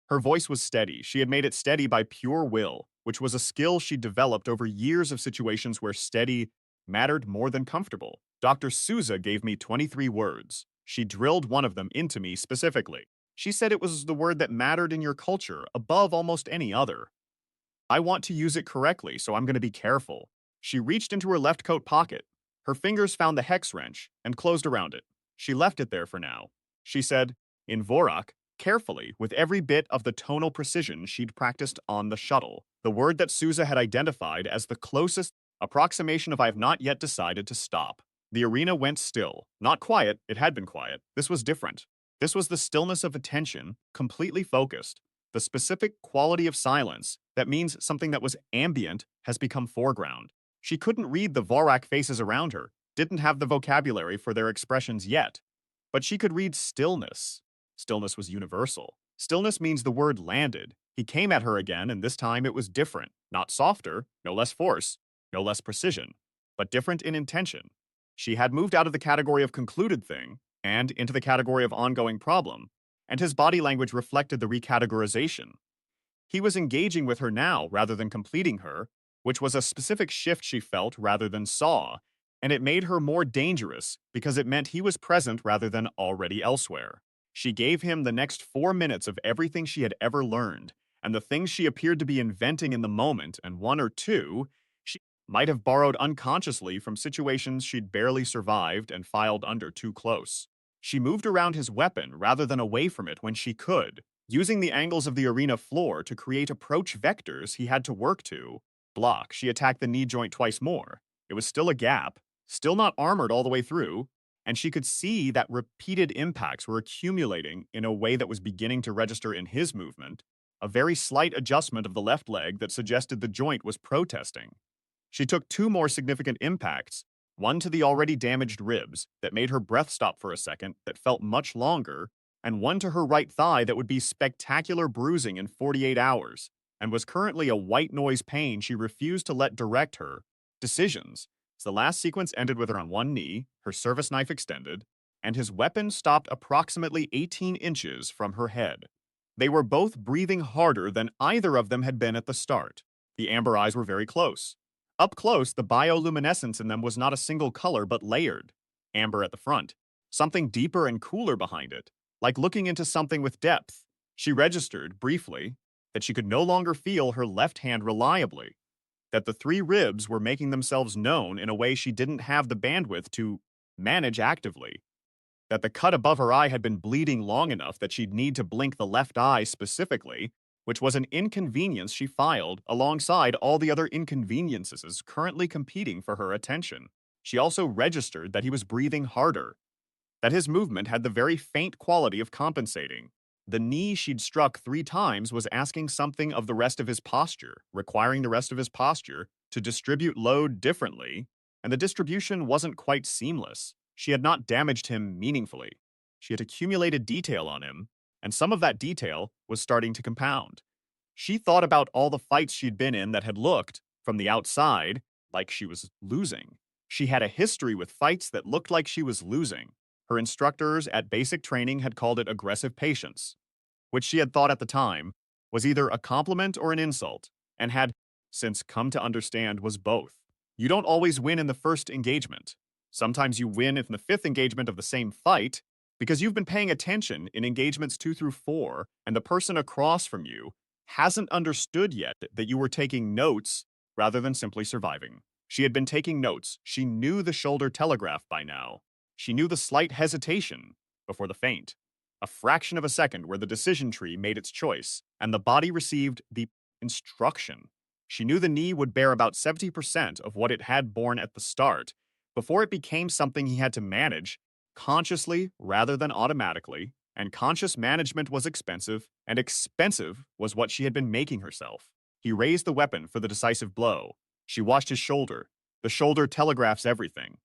Her voice was steady. She had made it steady by pure will, which was a skill she developed over years of situations where steady mattered more than comfortable. Dr. Souza gave me 23 words. She drilled one of them into me specifically. She said it was the word that mattered in your culture above almost any other. I want to use it correctly, so I'm going to be careful. She reached into her left coat pocket. Her fingers found the hex wrench and closed around it. She left it there for now. She said, in Vorak, carefully, with every bit of the tonal precision she'd practiced on the shuttle, the word that Souza had identified as the closest approximation of I have not yet decided to stop. The arena went still. Not quiet, it had been quiet. This was different. This was the stillness of attention, completely focused. The specific quality of silence that means something that was ambient has become foreground. She couldn't read the Vorak faces around her, didn't have the vocabulary for their expressions yet, but she could read stillness. Stillness was universal. Stillness means the word landed. He came at her again, and this time it was different. Not softer, no less force, no less precision, but different in intention. She had moved out of the category of concluded thing and into the category of ongoing problem, and his body language reflected the recategorization. He was engaging with her now rather than completing her, which was a specific shift she felt rather than saw, and it made her more dangerous because it meant he was present rather than already elsewhere. She gave him the next 4 minutes of everything she had ever learned, and the things she appeared to be inventing in the moment, and one or two she might have borrowed unconsciously from situations she'd barely survived and filed under too close. She moved around his weapon rather than away from it when she could, using the angles of the arena floor to create approach vectors he had to work to. Block, she attacked the knee joint twice more. It was still a gap, still not armored all the way through, and she could see that repeated impacts were accumulating in a way that was beginning to register in his movement, a very slight adjustment of the left leg that suggested the joint was protesting. She took 2 more significant impacts, one to the already damaged ribs that made her breath stop for a second that felt much longer, and one to her right thigh that would be spectacular bruising in 48 hours, and was currently a white noise pain she refused to let direct her decisions. So the last sequence ended with her on one knee, her service knife extended, and his weapon stopped approximately 18 inches from her head. They were both breathing harder than either of them had been at the start. The amber eyes were very close. Up close, the bioluminescence in them was not a single color but layered. Amber at the front, something deeper and cooler behind it, like looking into something with depth. She registered, briefly, that she could no longer feel her left hand reliably, that the 3 ribs were making themselves known in a way she didn't have the bandwidth to manage actively, that the cut above her eye had been bleeding long enough that she'd need to blink the left eye specifically, which was an inconvenience she filed alongside all the other inconveniences currently competing for her attention. She also registered that he was breathing harder, that his movement had the very faint quality of compensating. The knee she'd struck 3 times was asking something of the rest of his posture, requiring the rest of his posture to distribute load differently, and the distribution wasn't quite seamless. She had not damaged him meaningfully. She had accumulated detail on him, and some of that detail was starting to compound. She thought about all the fights she'd been in that had looked, from the outside, like she was losing. She had a history with fights that looked like she was losing. Her instructors at basic training had called it aggressive patience, which she had thought at the time was either a compliment or an insult, and had since come to understand was both. You don't always win in the first engagement. Sometimes you win in the 5th engagement of the same fight because you've been paying attention in engagements 2 through 4, and the person across from you hasn't understood yet that you were taking notes rather than simply surviving. She had been taking notes. She knew the shoulder telegraph by now. She knew the slight hesitation before the feint, a fraction of a second where the decision tree made its choice, and the body received the instruction. She knew the knee would bear about 70% of what it had borne at the start, before it became something he had to manage, consciously rather than automatically, and conscious management was expensive, and expensive was what she had been making herself. He raised the weapon for the decisive blow. She watched his shoulder. The shoulder telegraphs everything.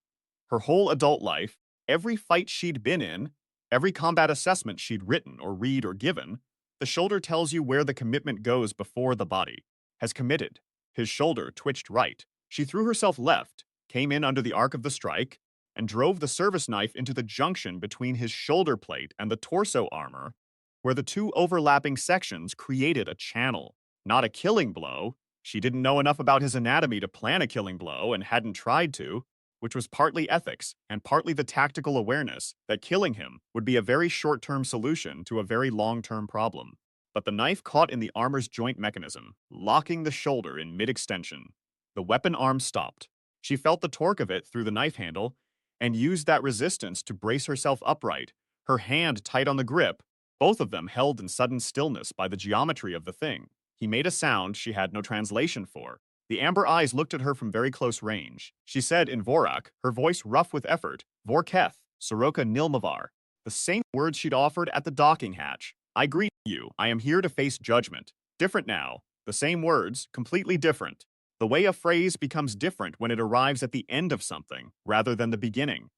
Her whole adult life, every fight she'd been in, every combat assessment she'd written or read or given, the shoulder tells you where the commitment goes before the body has committed. His shoulder twitched right. She threw herself left, came in under the arc of the strike, and drove the service knife into the junction between his shoulder plate and the torso armor, where the two overlapping sections created a channel. Not a killing blow. She didn't know enough about his anatomy to plan a killing blow and hadn't tried to, which was partly ethics and partly the tactical awareness that killing him would be a very short-term solution to a very long-term problem. But the knife caught in the armor's joint mechanism, locking the shoulder in mid-extension. The weapon arm stopped. She felt the torque of it through the knife handle and used that resistance to brace herself upright, her hand tight on the grip, both of them held in sudden stillness by the geometry of the thing. He made a sound she had no translation for. The amber eyes looked at her from very close range. She said in Vorak, her voice rough with effort, Vorketh, Soroka Nilmavar, the same words she'd offered at the docking hatch. I greet you. I am here to face judgment. Different now. The same words, completely different. The way a phrase becomes different when it arrives at the end of something, rather than the beginning.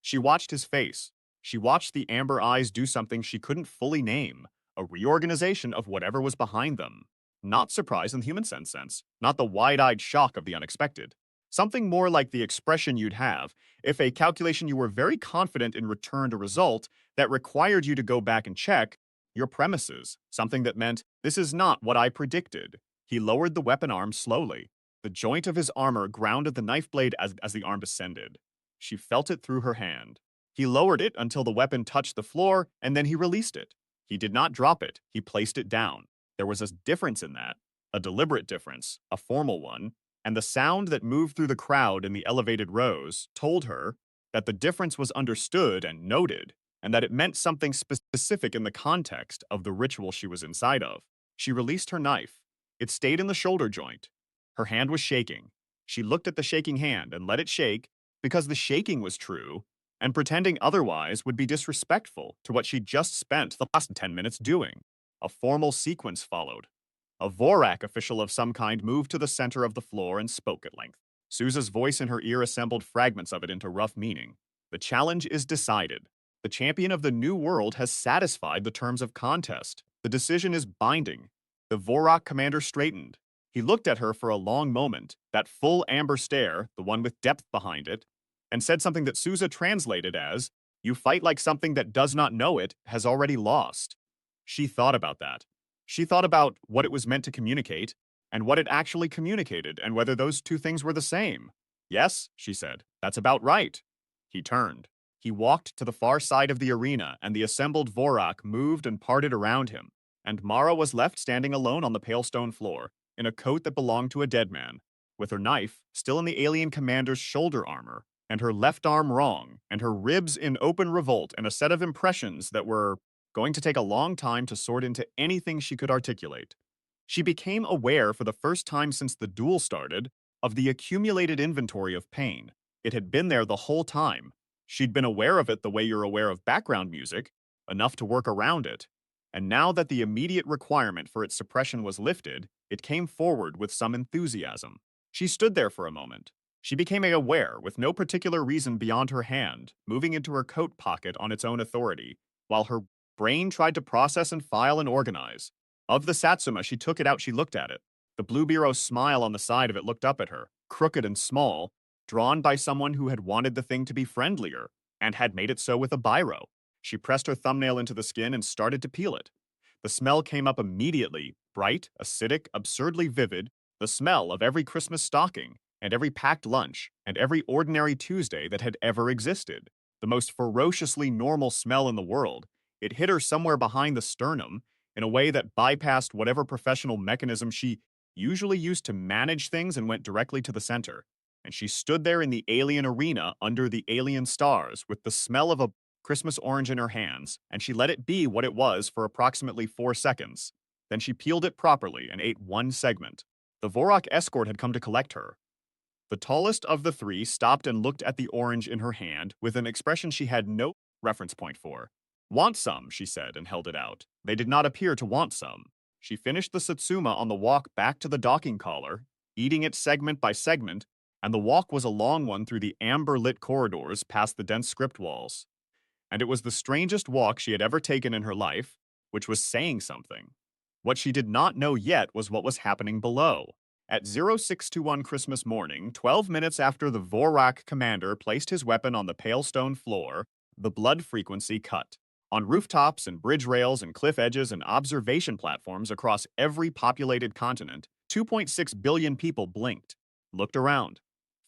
She watched his face. She watched the amber eyes do something she couldn't fully name, a reorganization of whatever was behind them. Not surprise in the human sense, not the wide-eyed shock of the unexpected. Something more like the expression you'd have if a calculation you were very confident in returned a result that required you to go back and check your premises, something that meant, this is not what I predicted. He lowered the weapon arm slowly. The joint of his armor grounded the knife blade as the arm descended. She felt it through her hand. He lowered it until the weapon touched the floor, and then he released it. He did not drop it. He placed it down. There was a difference in that, a deliberate difference, a formal one, and the sound that moved through the crowd in the elevated rows told her that the difference was understood and noted, and that it meant something specific in the context of the ritual she was inside of. She released her knife. It stayed in the shoulder joint. Her hand was shaking. She looked at the shaking hand and let it shake because the shaking was true, and pretending otherwise would be disrespectful to what she'd just spent the last 10 minutes doing. A formal sequence followed. A Vorak official of some kind moved to the center of the floor and spoke at length. Sousa's voice in her ear assembled fragments of it into rough meaning. The challenge is decided. The champion of the new world has satisfied the terms of contest. The decision is binding. The Vorak commander straightened. He looked at her for a long moment, that full amber stare, the one with depth behind it, and said something that Sousa translated as, you fight like something that does not know it has already lost. She thought about that. She thought about what it was meant to communicate, and what it actually communicated, and whether those two things were the same. Yes, she said, that's about right. He turned. He walked to the far side of the arena, and the assembled Vorak moved and parted around him, and Mara was left standing alone on the pale stone floor, in a coat that belonged to a dead man, with her knife still in the alien commander's shoulder armor, and her left arm wrong, and her ribs in open revolt, and a set of impressions that were going to take a long time to sort into anything she could articulate. She became aware for the first time since the duel started of the accumulated inventory of pain. It had been there the whole time. She'd been aware of it the way you're aware of background music, enough to work around it. And now that the immediate requirement for its suppression was lifted, it came forward with some enthusiasm. She stood there for a moment. She became aware, with no particular reason beyond her hand, moving into her coat pocket on its own authority, while her brain tried to process and file and organize. Of the Satsuma, she took it out, she looked at it. The Blue Bureau's smile on the side of it looked up at her, crooked and small, drawn by someone who had wanted the thing to be friendlier, and had made it so with a biro. She pressed her thumbnail into the skin and started to peel it. The smell came up immediately, bright, acidic, absurdly vivid, the smell of every Christmas stocking, and every packed lunch, and every ordinary Tuesday that had ever existed. The most ferociously normal smell in the world. It hit her somewhere behind the sternum, in a way that bypassed whatever professional mechanism she usually used to manage things and went directly to the center. And she stood there in the alien arena under the alien stars with the smell of a Christmas orange in her hands, and she let it be what it was for approximately 4 seconds. Then she peeled it properly and ate one segment. The Vorak escort had come to collect her. The tallest of the three stopped and looked at the orange in her hand with an expression she had no reference point for. Want some, she said, and held it out. They did not appear to want some. She finished the Satsuma on the walk back to the docking collar, eating it segment by segment, and the walk was a long one through the amber-lit corridors past the dense script walls. And it was the strangest walk she had ever taken in her life, which was saying something. What she did not know yet was what was happening below. At 0621 Christmas morning, 12 minutes after the Vorak commander placed his weapon on the pale stone floor, the blood frequency cut. On rooftops and bridge rails and cliff edges and observation platforms across every populated continent, 2.6 billion people blinked, looked around,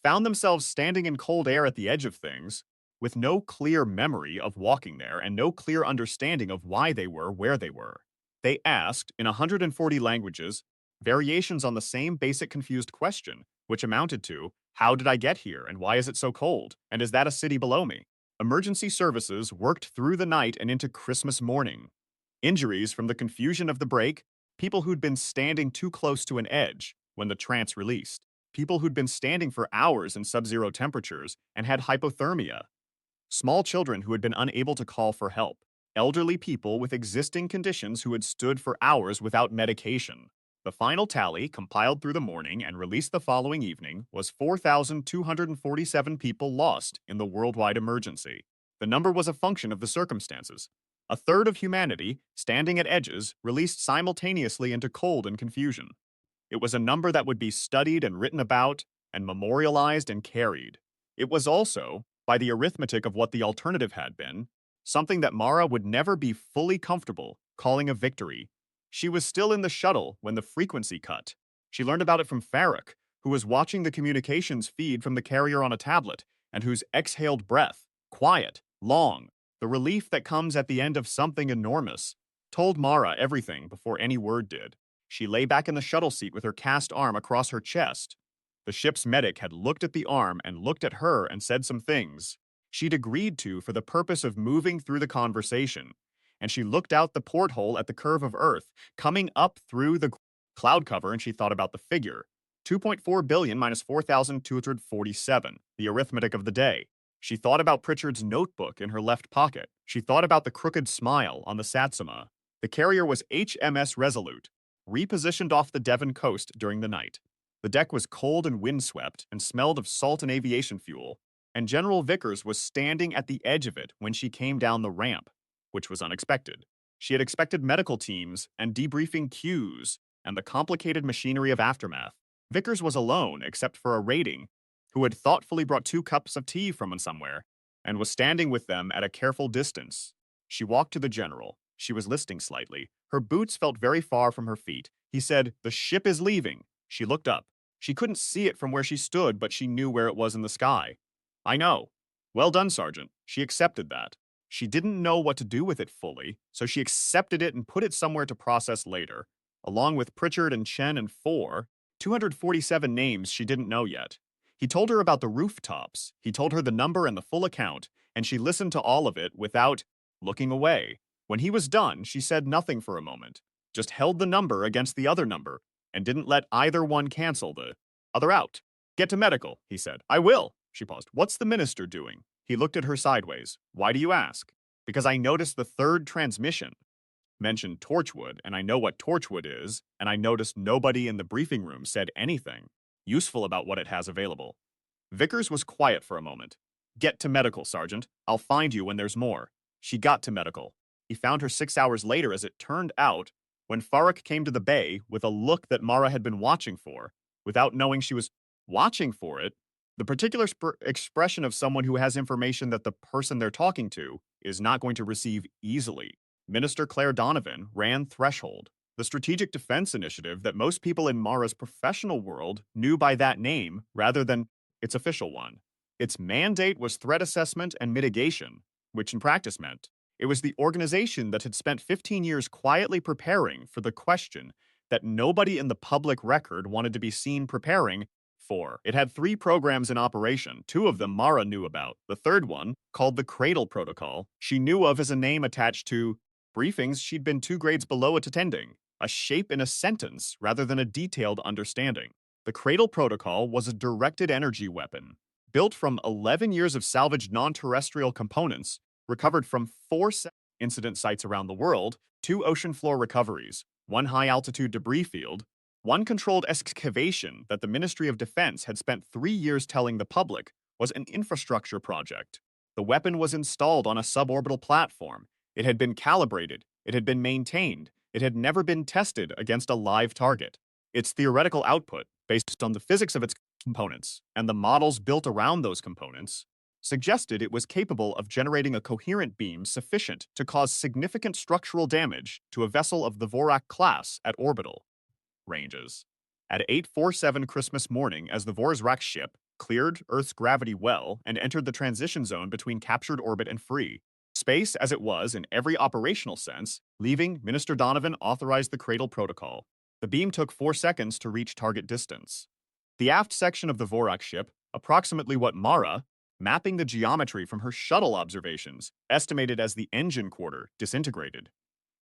found themselves standing in cold air at the edge of things, with no clear memory of walking there and no clear understanding of why they were where they were. They asked, in 140 languages, variations on the same basic confused question, which amounted to, how did I get here and why is it so cold? And is that a city below me? Emergency services worked through the night and into Christmas morning. Injuries from the confusion of the break, people who'd been standing too close to an edge when the trance released, people who'd been standing for hours in sub-zero temperatures and had hypothermia, small children who had been unable to call for help, elderly people with existing conditions who had stood for hours without medication. The final tally, compiled through the morning and released the following evening, was 4,247 people lost in the worldwide emergency. The number was a function of the circumstances. A third of humanity, standing at edges, released simultaneously into cold and confusion. It was a number that would be studied and written about and memorialized and carried. It was also, by the arithmetic of what the alternative had been, something that Mara would never be fully comfortable calling a victory. She was still in the shuttle when the frequency cut. She learned about it from Farrak, who was watching the communications feed from the carrier on a tablet, and whose exhaled breath, quiet, long, the relief that comes at the end of something enormous, told Mara everything before any word did. She lay back in the shuttle seat with her cast arm across her chest. The ship's medic had looked at the arm and looked at her and said some things she'd agreed to for the purpose of moving through the conversation, and she looked out the porthole at the curve of Earth, coming up through the cloud cover, and she thought about the figure. 2.4 billion minus 4,247, the arithmetic of the day. She thought about Pritchard's notebook in her left pocket. She thought about the crooked smile on the Satsuma. The carrier was HMS Resolute, repositioned off the Devon coast during the night. The deck was cold and windswept and smelled of salt and aviation fuel, and General Vickers was standing at the edge of it when she came down the ramp, which was unexpected. She had expected medical teams and debriefing queues and the complicated machinery of aftermath. Vickers was alone except for a rating who had thoughtfully brought 2 cups of tea from somewhere and was standing with them at a careful distance. She walked to the general. She was listing slightly. Her boots felt very far from her feet. He said, "The ship is leaving." She looked up. She couldn't see it from where she stood, but she knew where it was in the sky. "I know." "Well done, Sergeant." She accepted that. She didn't know what to do with it fully, so she accepted it and put it somewhere to process later, along with Pritchard and Chen and 247 names she didn't know yet. He told her about the rooftops. He told her the number and the full account, and she listened to all of it without looking away. When he was done, she said nothing for a moment, just held the number against the other number, and didn't let either one cancel the other out. "Get to medical," he said. "I will." She paused. "What's the minister doing?" He looked at her sideways. "Why do you ask?" "Because I noticed the third transmission mentioned Torchwood, and I know what Torchwood is, and I noticed nobody in the briefing room said anything useful about what it has available." Vickers was quiet for a moment. "Get to medical, Sergeant. I'll find you when there's more." She got to medical. He found her 6 hours later, as it turned out, when Farrak came to the bay with a look that Mara had been watching for, without knowing she was watching for it, the particular expression of someone who has information that the person they're talking to is not going to receive easily. Minister Claire Donovan ran Threshold, the strategic defense initiative that most people in Mara's professional world knew by that name rather than its official one. Its mandate was threat assessment and mitigation, which in practice meant it was the organization that had spent 15 years quietly preparing for the question that nobody in the public record wanted to be seen preparing for. It had 3 programs in operation. 2 of them Mara knew about. The third one, called the Cradle Protocol, she knew of as a name attached to briefings she'd been 2 grades below at attending, a shape in a sentence rather than a detailed understanding. The Cradle Protocol was a directed energy weapon, built from 11 years of salvaged non-terrestrial components, recovered from 4 incident sites around the world, 2 ocean floor recoveries, 1 high-altitude debris field, One controlled excavation that the Ministry of Defense had spent 3 years telling the public was an infrastructure project. The weapon was installed on a suborbital platform. It had been calibrated. It had been maintained. It had never been tested against a live target. Its theoretical output, based on the physics of its components and the models built around those components, suggested it was capable of generating a coherent beam sufficient to cause significant structural damage to a vessel of the Vorak class at orbital ranges. At 8:47 Christmas morning, as the Vorak ship cleared Earth's gravity well and entered the transition zone between captured orbit and free space as it was in every operational sense, leaving, Minister Donovan authorized the cradle protocol. The beam took 4 seconds to reach target distance. The aft section of the Vorak ship, approximately what Mara, mapping the geometry from her shuttle observations, estimated as the engine quarter, disintegrated.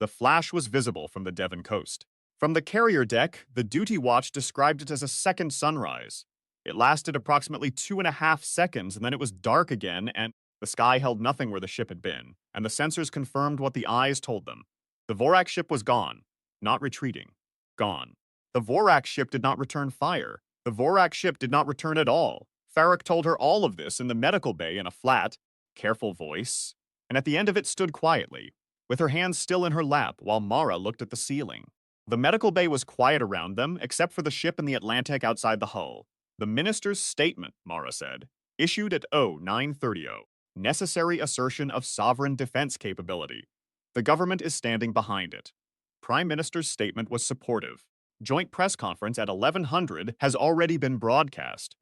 The flash was visible from the Devon coast. From the carrier deck, the duty watch described it as a second sunrise. It lasted approximately 2.5 seconds, and then it was dark again, and the sky held nothing where the ship had been, and the sensors confirmed what the eyes told them. The Vorak ship was gone, not retreating. Gone. The Vorak ship did not return fire. The Vorak ship did not return at all. Farrak told her all of this in the medical bay in a flat, careful voice, and at the end of it stood quietly, with her hands still in her lap while Mara looked at the ceiling. The medical bay was quiet around them, except for the ship in the Atlantic outside the hull. The minister's statement, Mara said, issued at 0930, necessary assertion of sovereign defense capability. The government is standing behind it. Prime Minister's statement was supportive. Joint press conference at 1100 has already been broadcast.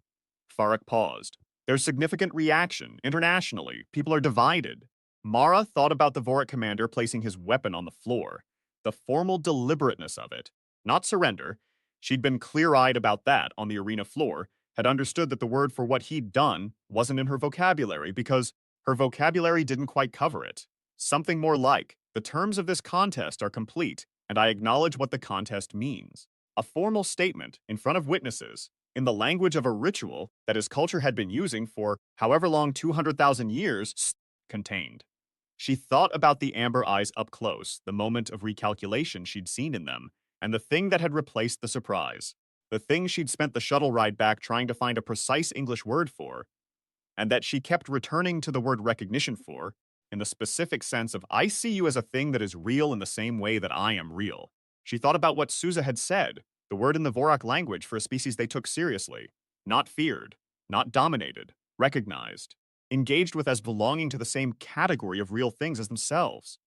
Farrak paused. There's significant reaction. Internationally, people are divided. Mara thought about the Vorak commander placing his weapon on the floor. The formal deliberateness of it. Not surrender. She'd been clear-eyed about that on the arena floor, had understood that the word for what he'd done wasn't in her vocabulary because her vocabulary didn't quite cover it. Something more like, the terms of this contest are complete, and I acknowledge what the contest means. A formal statement in front of witnesses, in the language of a ritual that his culture had been using for however long 200,000 years contained. She thought about the amber eyes up close, the moment of recalculation she'd seen in them, and the thing that had replaced the surprise. The thing she'd spent the shuttle ride back trying to find a precise English word for, and that she kept returning to the word recognition for, in the specific sense of, I see you as a thing that is real in the same way that I am real. She thought about what Sousa had said, the word in the Vorak language for a species they took seriously, not feared, not dominated, recognized, engaged with as belonging to the same category of real things as themselves.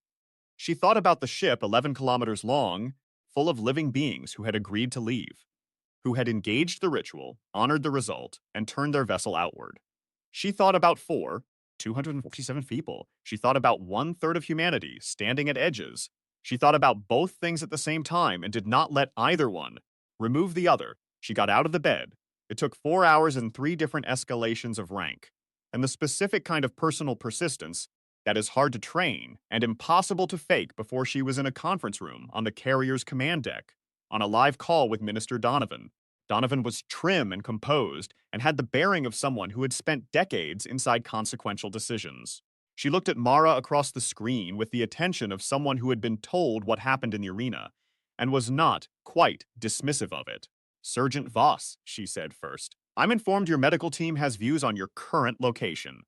She thought about the ship 11 kilometers long, full of living beings who had agreed to leave, who had engaged the ritual, honored the result, and turned their vessel outward. She thought about 247 people. She thought about 1/3 of humanity standing at edges. She thought about both things at the same time and did not let either one remove the other. She got out of the bed. It took 4 hours and 3 different escalations of rank, and the specific kind of personal persistence that is hard to train and impossible to fake before she was in a conference room on the carrier's command deck, on a live call with Minister Donovan. Donovan was trim and composed and had the bearing of someone who had spent decades inside consequential decisions. She looked at Mara across the screen with the attention of someone who had been told what happened in the arena and was not quite dismissive of it. Sergeant Voss, she said first, I'm informed your medical team has views on your current location.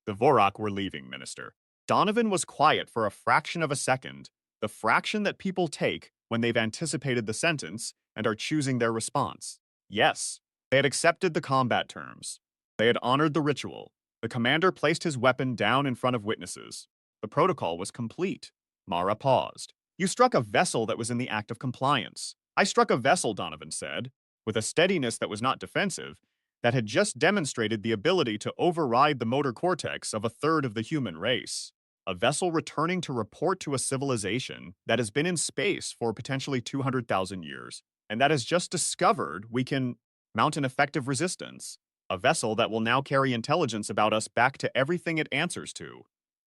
The Vorak were leaving, Minister. Donovan was quiet for a fraction of a second, the fraction that people take when they've anticipated the sentence and are choosing their response. Yes, they had accepted the combat terms. They had honored the ritual. The commander placed his weapon down in front of witnesses. The protocol was complete. Mara paused. You struck a vessel that was in the act of compliance. I struck a vessel, Donovan said, with a steadiness that was not defensive, that had just demonstrated the ability to override the motor cortex of 1/3 of the human race. A vessel returning to report to a civilization that has been in space for potentially 200,000 years, and that has just discovered we can mount an effective resistance. A vessel that will now carry intelligence about us back to everything it answers to.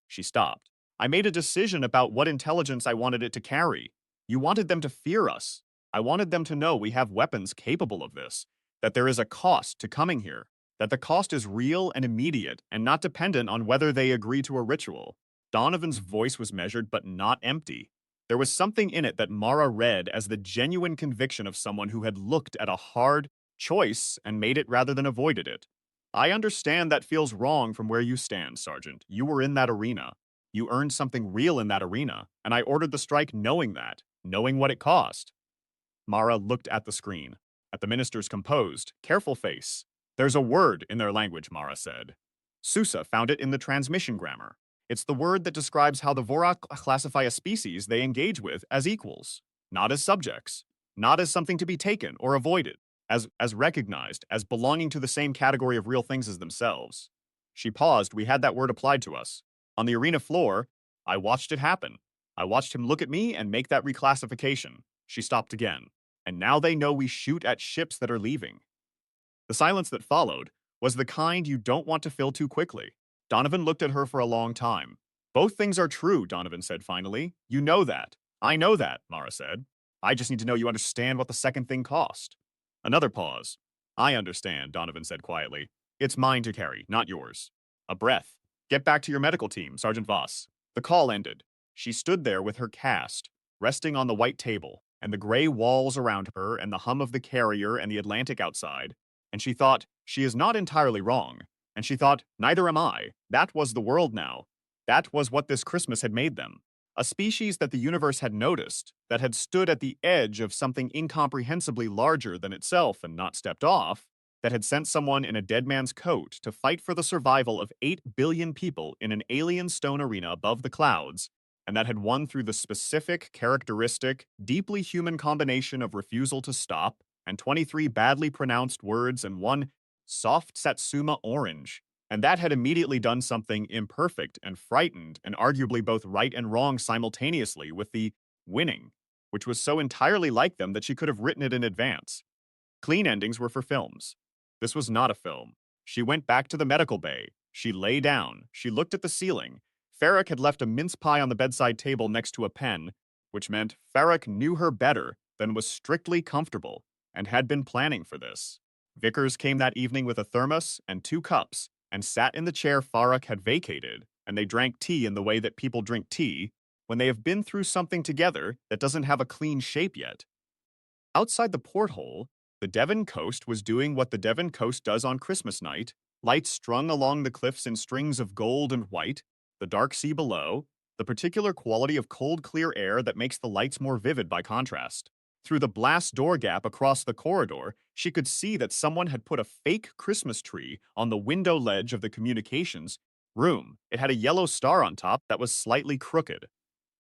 She stopped. I made a decision about what intelligence I wanted it to carry. You wanted them to fear us. I wanted them to know we have weapons capable of this, that there is a cost to coming here, that the cost is real and immediate and not dependent on whether they agree to a ritual. Donovan's voice was measured but not empty. There was something in it that Mara read as the genuine conviction of someone who had looked at a hard choice and made it rather than avoided it. I understand that feels wrong from where you stand, Sergeant. You were in that arena. You earned something real in that arena, and I ordered the strike knowing that, knowing what it cost. Mara looked at the screen, at the minister's composed, careful face. There's a word in their language, Mara said. Sousa found it in the transmission grammar. It's the word that describes how the Vorok classify a species they engage with as equals, not as subjects, not as something to be taken or avoided, as recognized, as belonging to the same category of real things as themselves. She paused. We had that word applied to us. On the arena floor, I watched it happen. I watched him look at me and make that reclassification. She stopped again. And now they know we shoot at ships that are leaving. The silence that followed was the kind you don't want to fill too quickly. Donovan looked at her for a long time. Both things are true, Donovan said finally. You know that. I know that, Mara said. I just need to know you understand what the second thing cost. Another pause. I understand, Donovan said quietly. It's mine to carry, not yours. A breath. Get back to your medical team, Sergeant Voss. The call ended. She stood there with her cast, resting on the white table, and the gray walls around her, and the hum of the carrier and the Atlantic outside, and she thought, she is not entirely wrong. And she thought, neither am I. That was the world now. That was what this Christmas had made them. A species that the universe had noticed, that had stood at the edge of something incomprehensibly larger than itself and not stepped off, that had sent someone in a dead man's coat to fight for the survival of 8 billion people in an alien stone arena above the clouds, and that had won through the specific, characteristic, deeply human combination of refusal to stop, and 23 badly pronounced words and one soft Satsuma orange. And that had immediately done something imperfect and frightened and arguably both right and wrong simultaneously with the winning, which was so entirely like them that she could have written it in advance. Clean endings were for films. This was not a film. She went back to the medical bay. She lay down. She looked at the ceiling. Farrak had left a mince pie on the bedside table next to a pen, which meant Farrak knew her better than was strictly comfortable and had been planning for this. Vickers came that evening with a thermos and 2 cups and sat in the chair Farrak had vacated, and they drank tea in the way that people drink tea when they have been through something together that doesn't have a clean shape yet. Outside the porthole, the Devon coast was doing what the Devon coast does on Christmas night, lights strung along the cliffs in strings of gold and white, the dark sea below, the particular quality of cold, clear air that makes the lights more vivid by contrast. Through the blast door gap across the corridor, she could see that someone had put a fake Christmas tree on the window ledge of the communications room. It had a yellow star on top that was slightly crooked.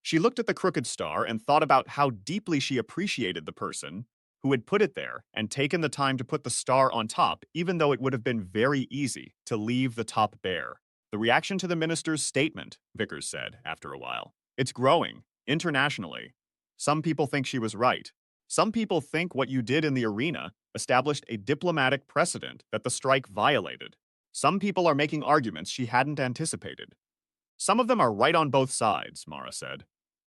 She looked at the crooked star and thought about how deeply she appreciated the person who had put it there and taken the time to put the star on top, even though it would have been very easy to leave the top bare. The reaction to the minister's statement, Vickers said after a while. It's growing, internationally. Some people think she was right. Some people think what you did in the arena established a diplomatic precedent that the strike violated. Some people are making arguments she hadn't anticipated. Some of them are right on both sides, Mara said.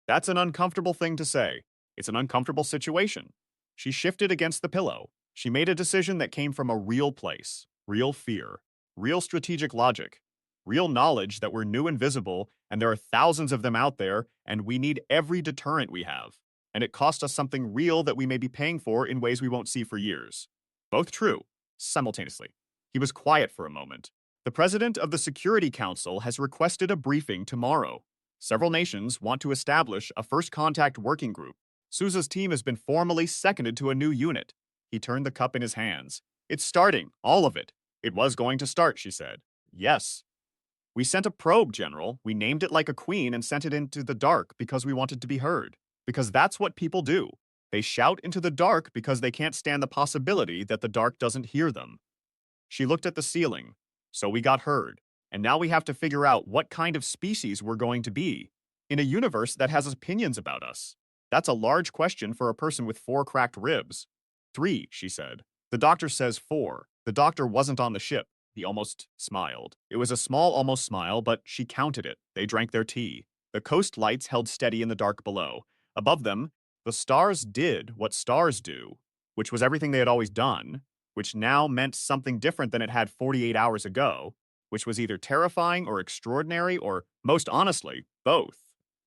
That's an uncomfortable thing to say. It's an uncomfortable situation. She shifted against the pillow. She made a decision that came from a real place, real fear, real strategic logic, real knowledge that we're new and visible, and there are thousands of them out there, and we need every deterrent we have. And it cost us something real that we may be paying for in ways we won't see for years. Both true, simultaneously. He was quiet for a moment. The president of the Security Council has requested a briefing tomorrow. Several nations want to establish a first contact working group. Sousa's team has been formally seconded to a new unit. He turned the cup in his hands. It's starting, all of it. It was going to start, she said. Yes. We sent a probe, General. We named it like a queen and sent it into the dark because we wanted to be heard. Because that's what people do. They shout into the dark because they can't stand the possibility that the dark doesn't hear them. She looked at the ceiling. So we got heard. And now we have to figure out what kind of species we're going to be in a universe that has opinions about us. That's a large question for a person with 4 cracked ribs. 3, she said. The doctor says 4. The doctor wasn't on the ship. He almost smiled. It was a small almost smile, but she counted it. They drank their tea. The coast lights held steady in the dark below. Above them, the stars did what stars do, which was everything they had always done, which now meant something different than it had 48 hours ago, which was either terrifying or extraordinary or, most honestly, both.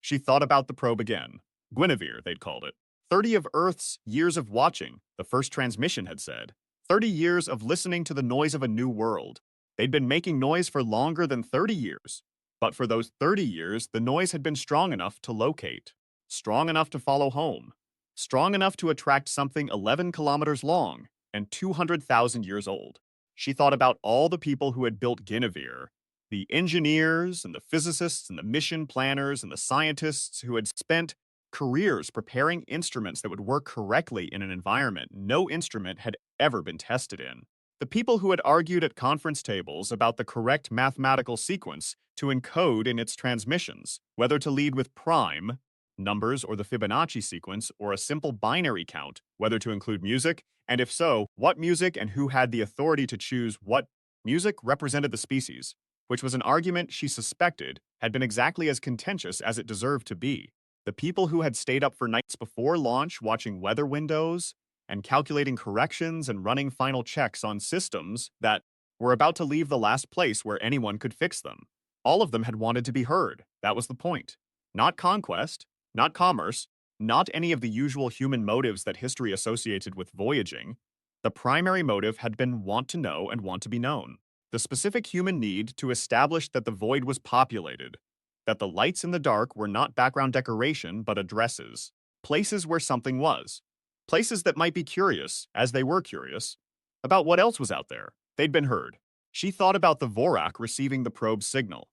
She thought about the probe again. Guinevere, they'd called it. 30 of Earth's years of watching, the first transmission had said. 30 years of listening to the noise of a new world. They'd been making noise for longer than 30 years. But for those 30 years, the noise had been strong enough to locate, strong enough to follow home, strong enough to attract something 11 kilometers long and 200,000 years old. She thought about all the people who had built Guinevere, the engineers and the physicists and the mission planners and the scientists who had spent careers preparing instruments that would work correctly in an environment no instrument had ever been tested in. The people who had argued at conference tables about the correct mathematical sequence to encode in its transmissions, whether to lead with prime, numbers or the Fibonacci sequence, or a simple binary count, whether to include music, and if so, what music and who had the authority to choose what music represented the species, which was an argument she suspected had been exactly as contentious as it deserved to be. The people who had stayed up for nights before launch watching weather windows and calculating corrections and running final checks on systems that were about to leave the last place where anyone could fix them. All of them had wanted to be heard. That was the point. Not conquest, not commerce, not any of the usual human motives that history associated with voyaging. The primary motive had been want to know and want to be known. The specific human need to establish that the void was populated, that the lights in the dark were not background decoration but addresses, places where something was, places that might be curious, as they were curious, about what else was out there. They'd been heard. She thought about the Vorak receiving the probe's signal,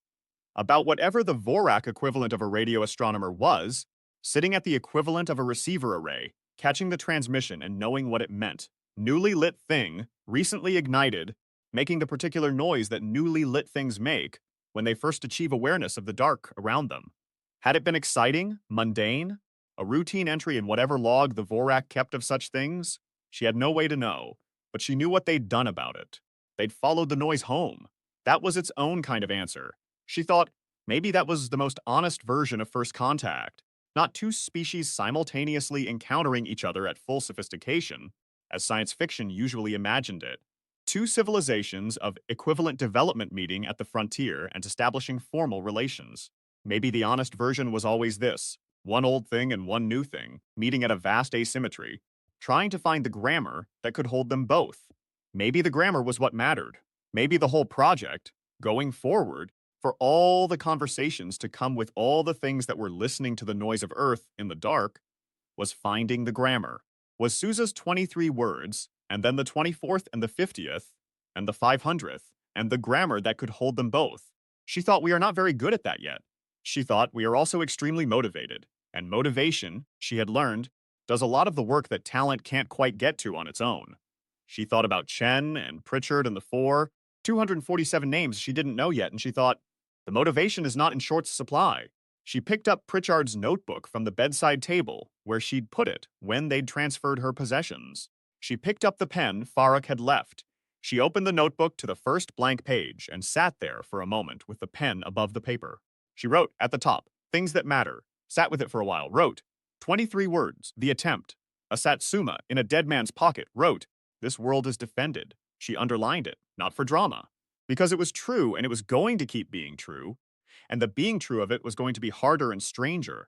about whatever the Vorak equivalent of a radio astronomer was, sitting at the equivalent of a receiver array, catching the transmission and knowing what it meant. Newly lit thing, recently ignited, making the particular noise that newly lit things make when they first achieve awareness of the dark around them. Had it been exciting, mundane, a routine entry in whatever log the Vorak kept of such things? She had no way to know, but she knew what they'd done about it. They'd followed the noise home. That was its own kind of answer. She thought maybe that was the most honest version of first contact, not two species simultaneously encountering each other at full sophistication, as science fiction usually imagined it. Two civilizations of equivalent development meeting at the frontier and establishing formal relations. Maybe the honest version was always this: one old thing and one new thing, meeting at a vast asymmetry, trying to find the grammar that could hold them both. Maybe the grammar was what mattered. Maybe the whole project, going forward, for all the conversations to come with all the things that were listening to the noise of Earth in the dark, was finding the grammar. Was Sousa's 23 words, and then the 24th and the 50th, and the 500th, and the grammar that could hold them both. She thought we are not very good at that yet. She thought we are also extremely motivated, and motivation, she had learned, does a lot of the work that talent can't quite get to on its own. She thought about Chen and Pritchard and the Four, 247 names she didn't know yet, and she thought, the motivation is not in short supply. She picked up Pritchard's notebook from the bedside table, where she'd put it when they'd transferred her possessions. She picked up the pen Farrak had left. She opened the notebook to the first blank page and sat there for a moment with the pen above the paper. She wrote at the top, things that matter, sat with it for a while, wrote 23 words, the attempt. A satsuma in a dead man's pocket wrote, this world is defended. She underlined it, not for drama, because it was true and it was going to keep being true, and the being true of it was going to be harder and stranger,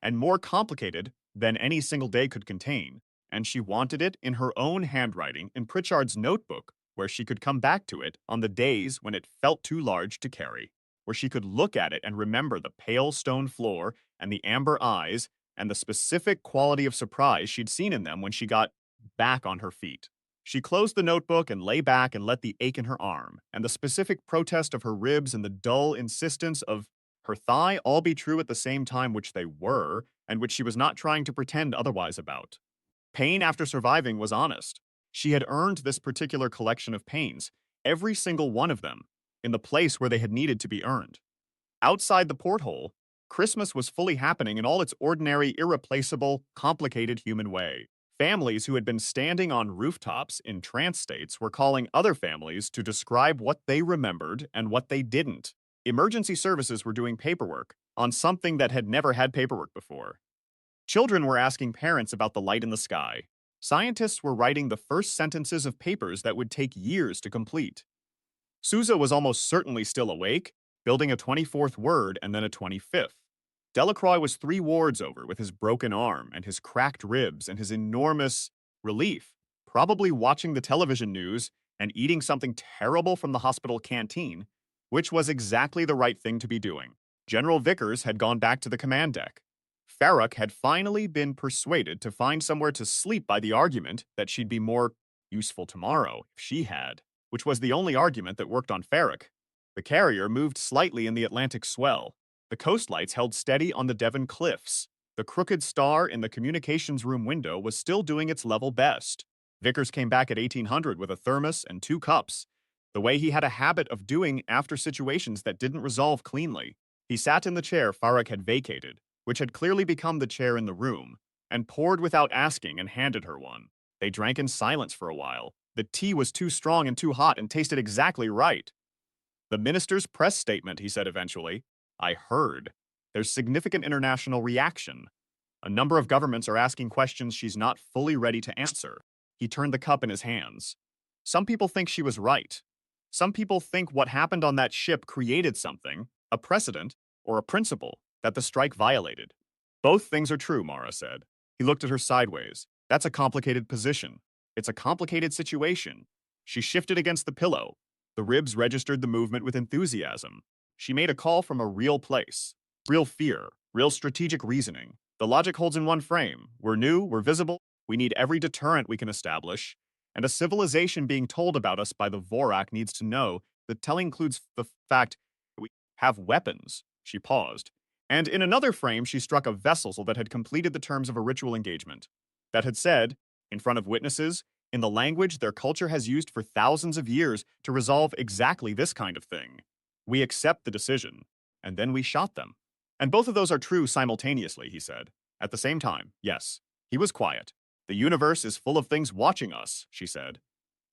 and more complicated than any single day could contain, and she wanted it in her own handwriting in Pritchard's notebook, where she could come back to it on the days when it felt too large to carry, where she could look at it and remember the pale stone floor and the amber eyes and the specific quality of surprise she'd seen in them when she got back on her feet. She closed the notebook and lay back and let the ache in her arm, and the specific protest of her ribs and the dull insistence of her thigh all be true at the same time, which they were, and which she was not trying to pretend otherwise about. Pain after surviving was honest. She had earned this particular collection of pains, every single one of them, in the place where they had needed to be earned. Outside the porthole, Christmas was fully happening in all its ordinary, irreplaceable, complicated human way. Families who had been standing on rooftops in trance states were calling other families to describe what they remembered and what they didn't. Emergency services were doing paperwork on something that had never had paperwork before. Children were asking parents about the light in the sky. Scientists were writing the first sentences of papers that would take years to complete. Sousa was almost certainly still awake, building a 24th word and then a 25th. Delacroix was 3 wards over with his broken arm and his cracked ribs and his enormous relief, probably watching the television news and eating something terrible from the hospital canteen, which was exactly the right thing to be doing. General Vickers had gone back to the command deck. Farrak had finally been persuaded to find somewhere to sleep by the argument that she'd be more useful tomorrow if she had, which was the only argument that worked on Farrak. The carrier moved slightly in the Atlantic swell. The coastlights held steady on the Devon cliffs. The crooked star in the communications room window was still doing its level best. Vickers came back at 1800 with a thermos and 2 cups, the way he had a habit of doing after situations that didn't resolve cleanly. He sat in the chair Farrak had vacated, which had clearly become the chair in the room, and poured without asking and handed her one. They drank in silence for a while. The tea was too strong and too hot and tasted exactly right. The minister's press statement, he said eventually. I heard. There's significant international reaction. A number of governments are asking questions she's not fully ready to answer. He turned the cup in his hands. Some people think she was right. Some people think what happened on that ship created something, a precedent, or a principle, that the strike violated. Both things are true, Mara said. He looked at her sideways. That's a complicated position. It's a complicated situation. She shifted against the pillow. The ribs registered the movement with enthusiasm. She made a call from a real place. Real fear. Real strategic reasoning. The logic holds in one frame. We're new, we're visible, we need every deterrent we can establish, and a civilization being told about us by the Vorak needs to know that telling includes the fact that we have weapons. She paused. And in another frame, she struck a vessel that had completed the terms of a ritual engagement. That had said, in front of witnesses, in the language their culture has used for thousands of years to resolve exactly this kind of thing. We accept the decision, and then we shot them. And both of those are true simultaneously, he said. At the same time, yes. He was quiet. The universe is full of things watching us, she said.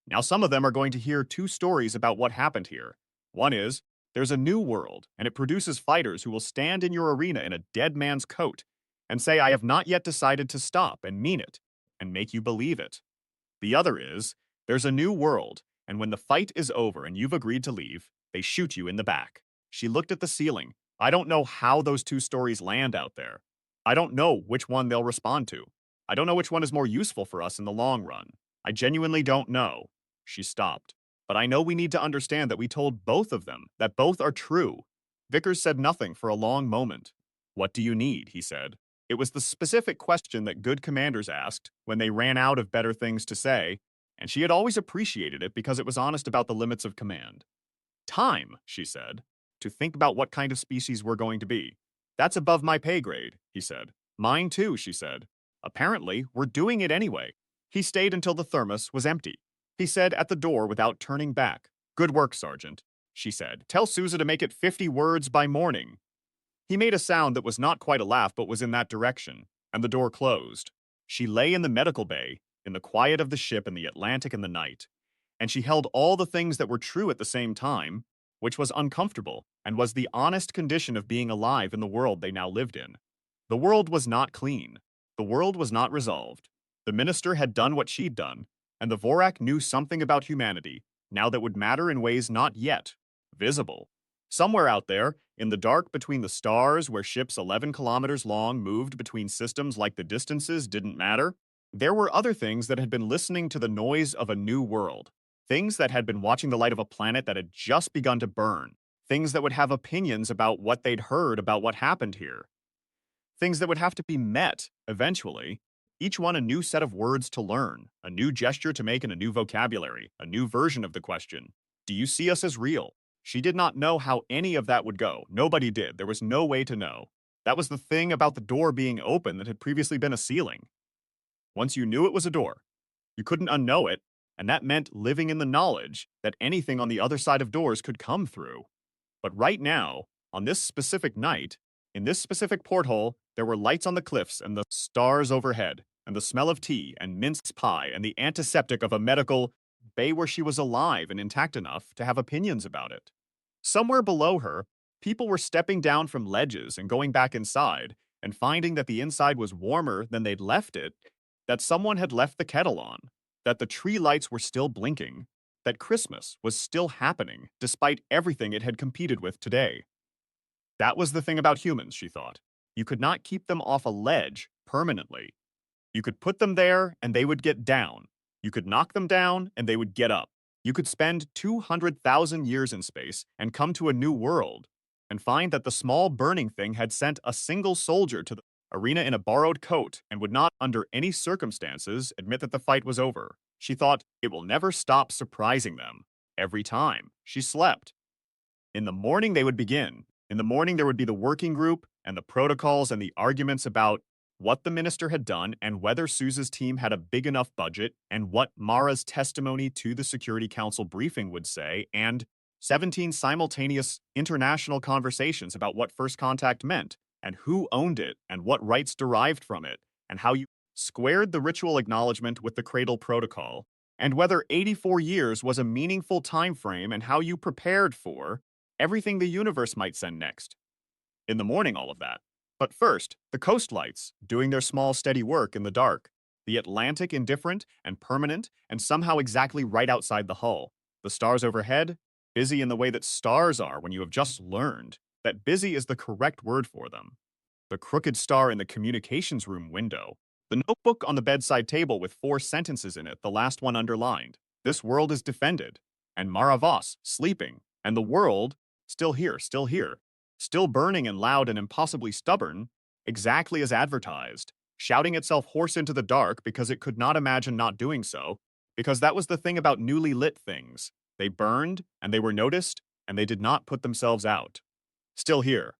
Now some of them are going to hear 2 stories about what happened here. One is, there's a new world, and it produces fighters who will stand in your arena in a dead man's coat and say, I have not yet decided to stop, and mean it, and make you believe it. The other is, there's a new world, and when the fight is over and you've agreed to leave, they shoot you in the back. She looked at the ceiling. I don't know how those 2 stories land out there. I don't know which one they'll respond to. I don't know which one is more useful for us in the long run. I genuinely don't know. She stopped. But I know we need to understand that we told both of them, that both are true. Vickers said nothing for a long moment. What do you need? He said. It was the specific question that good commanders asked when they ran out of better things to say, and she had always appreciated it because it was honest about the limits of command. Time, she said, to think about what kind of species we're going to be. That's above my pay grade, he said. Mine too, she said. Apparently, we're doing it anyway. He stayed until the thermos was empty. He said at the door without turning back. Good work, Sergeant, she said. Tell Sousa to make it 50 words by morning. He made a sound that was not quite a laugh but was in that direction, and the door closed. She lay in the medical bay, in the quiet of the ship in the Atlantic in the night, and she held all the things that were true at the same time, which was uncomfortable and was the honest condition of being alive in the world they now lived in. The world was not clean. The world was not resolved. The minister had done what she'd done, and the Vorak knew something about humanity, now that would matter in ways not yet visible. Somewhere out there, in the dark between the stars where ships 11 kilometers long moved between systems like the distances didn't matter, there were other things that had been listening to the noise of a new world. Things that had been watching the light of a planet that had just begun to burn. Things that would have opinions about what they'd heard about what happened here. Things that would have to be met, eventually. Each one a new set of words to learn, a new gesture to make in a new vocabulary, a new version of the question. Do you see us as real? She did not know how any of that would go. Nobody did. There was no way to know. That was the thing about the door being open that had previously been a ceiling. Once you knew it was a door, you couldn't unknow it, and that meant living in the knowledge that anything on the other side of doors could come through. But right now, on this specific night, in this specific porthole, there were lights on the cliffs and the stars overhead, and the smell of tea and mince pie and the antiseptic of a medical bay where she was alive and intact enough to have opinions about it. Somewhere below her, people were stepping down from ledges and going back inside and finding that the inside was warmer than they'd left it, that someone had left the kettle on, that the tree lights were still blinking, that Christmas was still happening despite everything it had competed with today. That was the thing about humans, she thought. You could not keep them off a ledge permanently. You could put them there and they would get down. You could knock them down and they would get up. You could spend 200,000 years in space and come to a new world and find that the small burning thing had sent a single soldier to the arena in a borrowed coat and would not, under any circumstances, admit that the fight was over. She thought, it will never stop surprising them. Every time she slept. In the morning, they would begin. In the morning, there would be the working group and the protocols and the arguments about what the minister had done and whether Sousa's team had a big enough budget and what Mara's testimony to the Security Council briefing would say, and 17 simultaneous international conversations about what first contact meant and who owned it and what rights derived from it and how you squared the ritual acknowledgement with the cradle protocol and whether 84 years was a meaningful time frame and how you prepared for everything the universe might send next. In the morning, all of that. But first, the coast lights, doing their small, steady work in the dark. The Atlantic indifferent and permanent and somehow exactly right outside the hull. The stars overhead, busy in the way that stars are when you have just learned that busy is the correct word for them. The crooked star in the communications room window. The notebook on the bedside table with 4 sentences in it, the last one underlined. This world is defended. And Mara Voss, sleeping. And the world, still here, still burning and loud and impossibly stubborn, exactly as advertised, shouting itself hoarse into the dark because it could not imagine not doing so, because that was the thing about newly lit things. They burned, and they were noticed, and they did not put themselves out. Still here,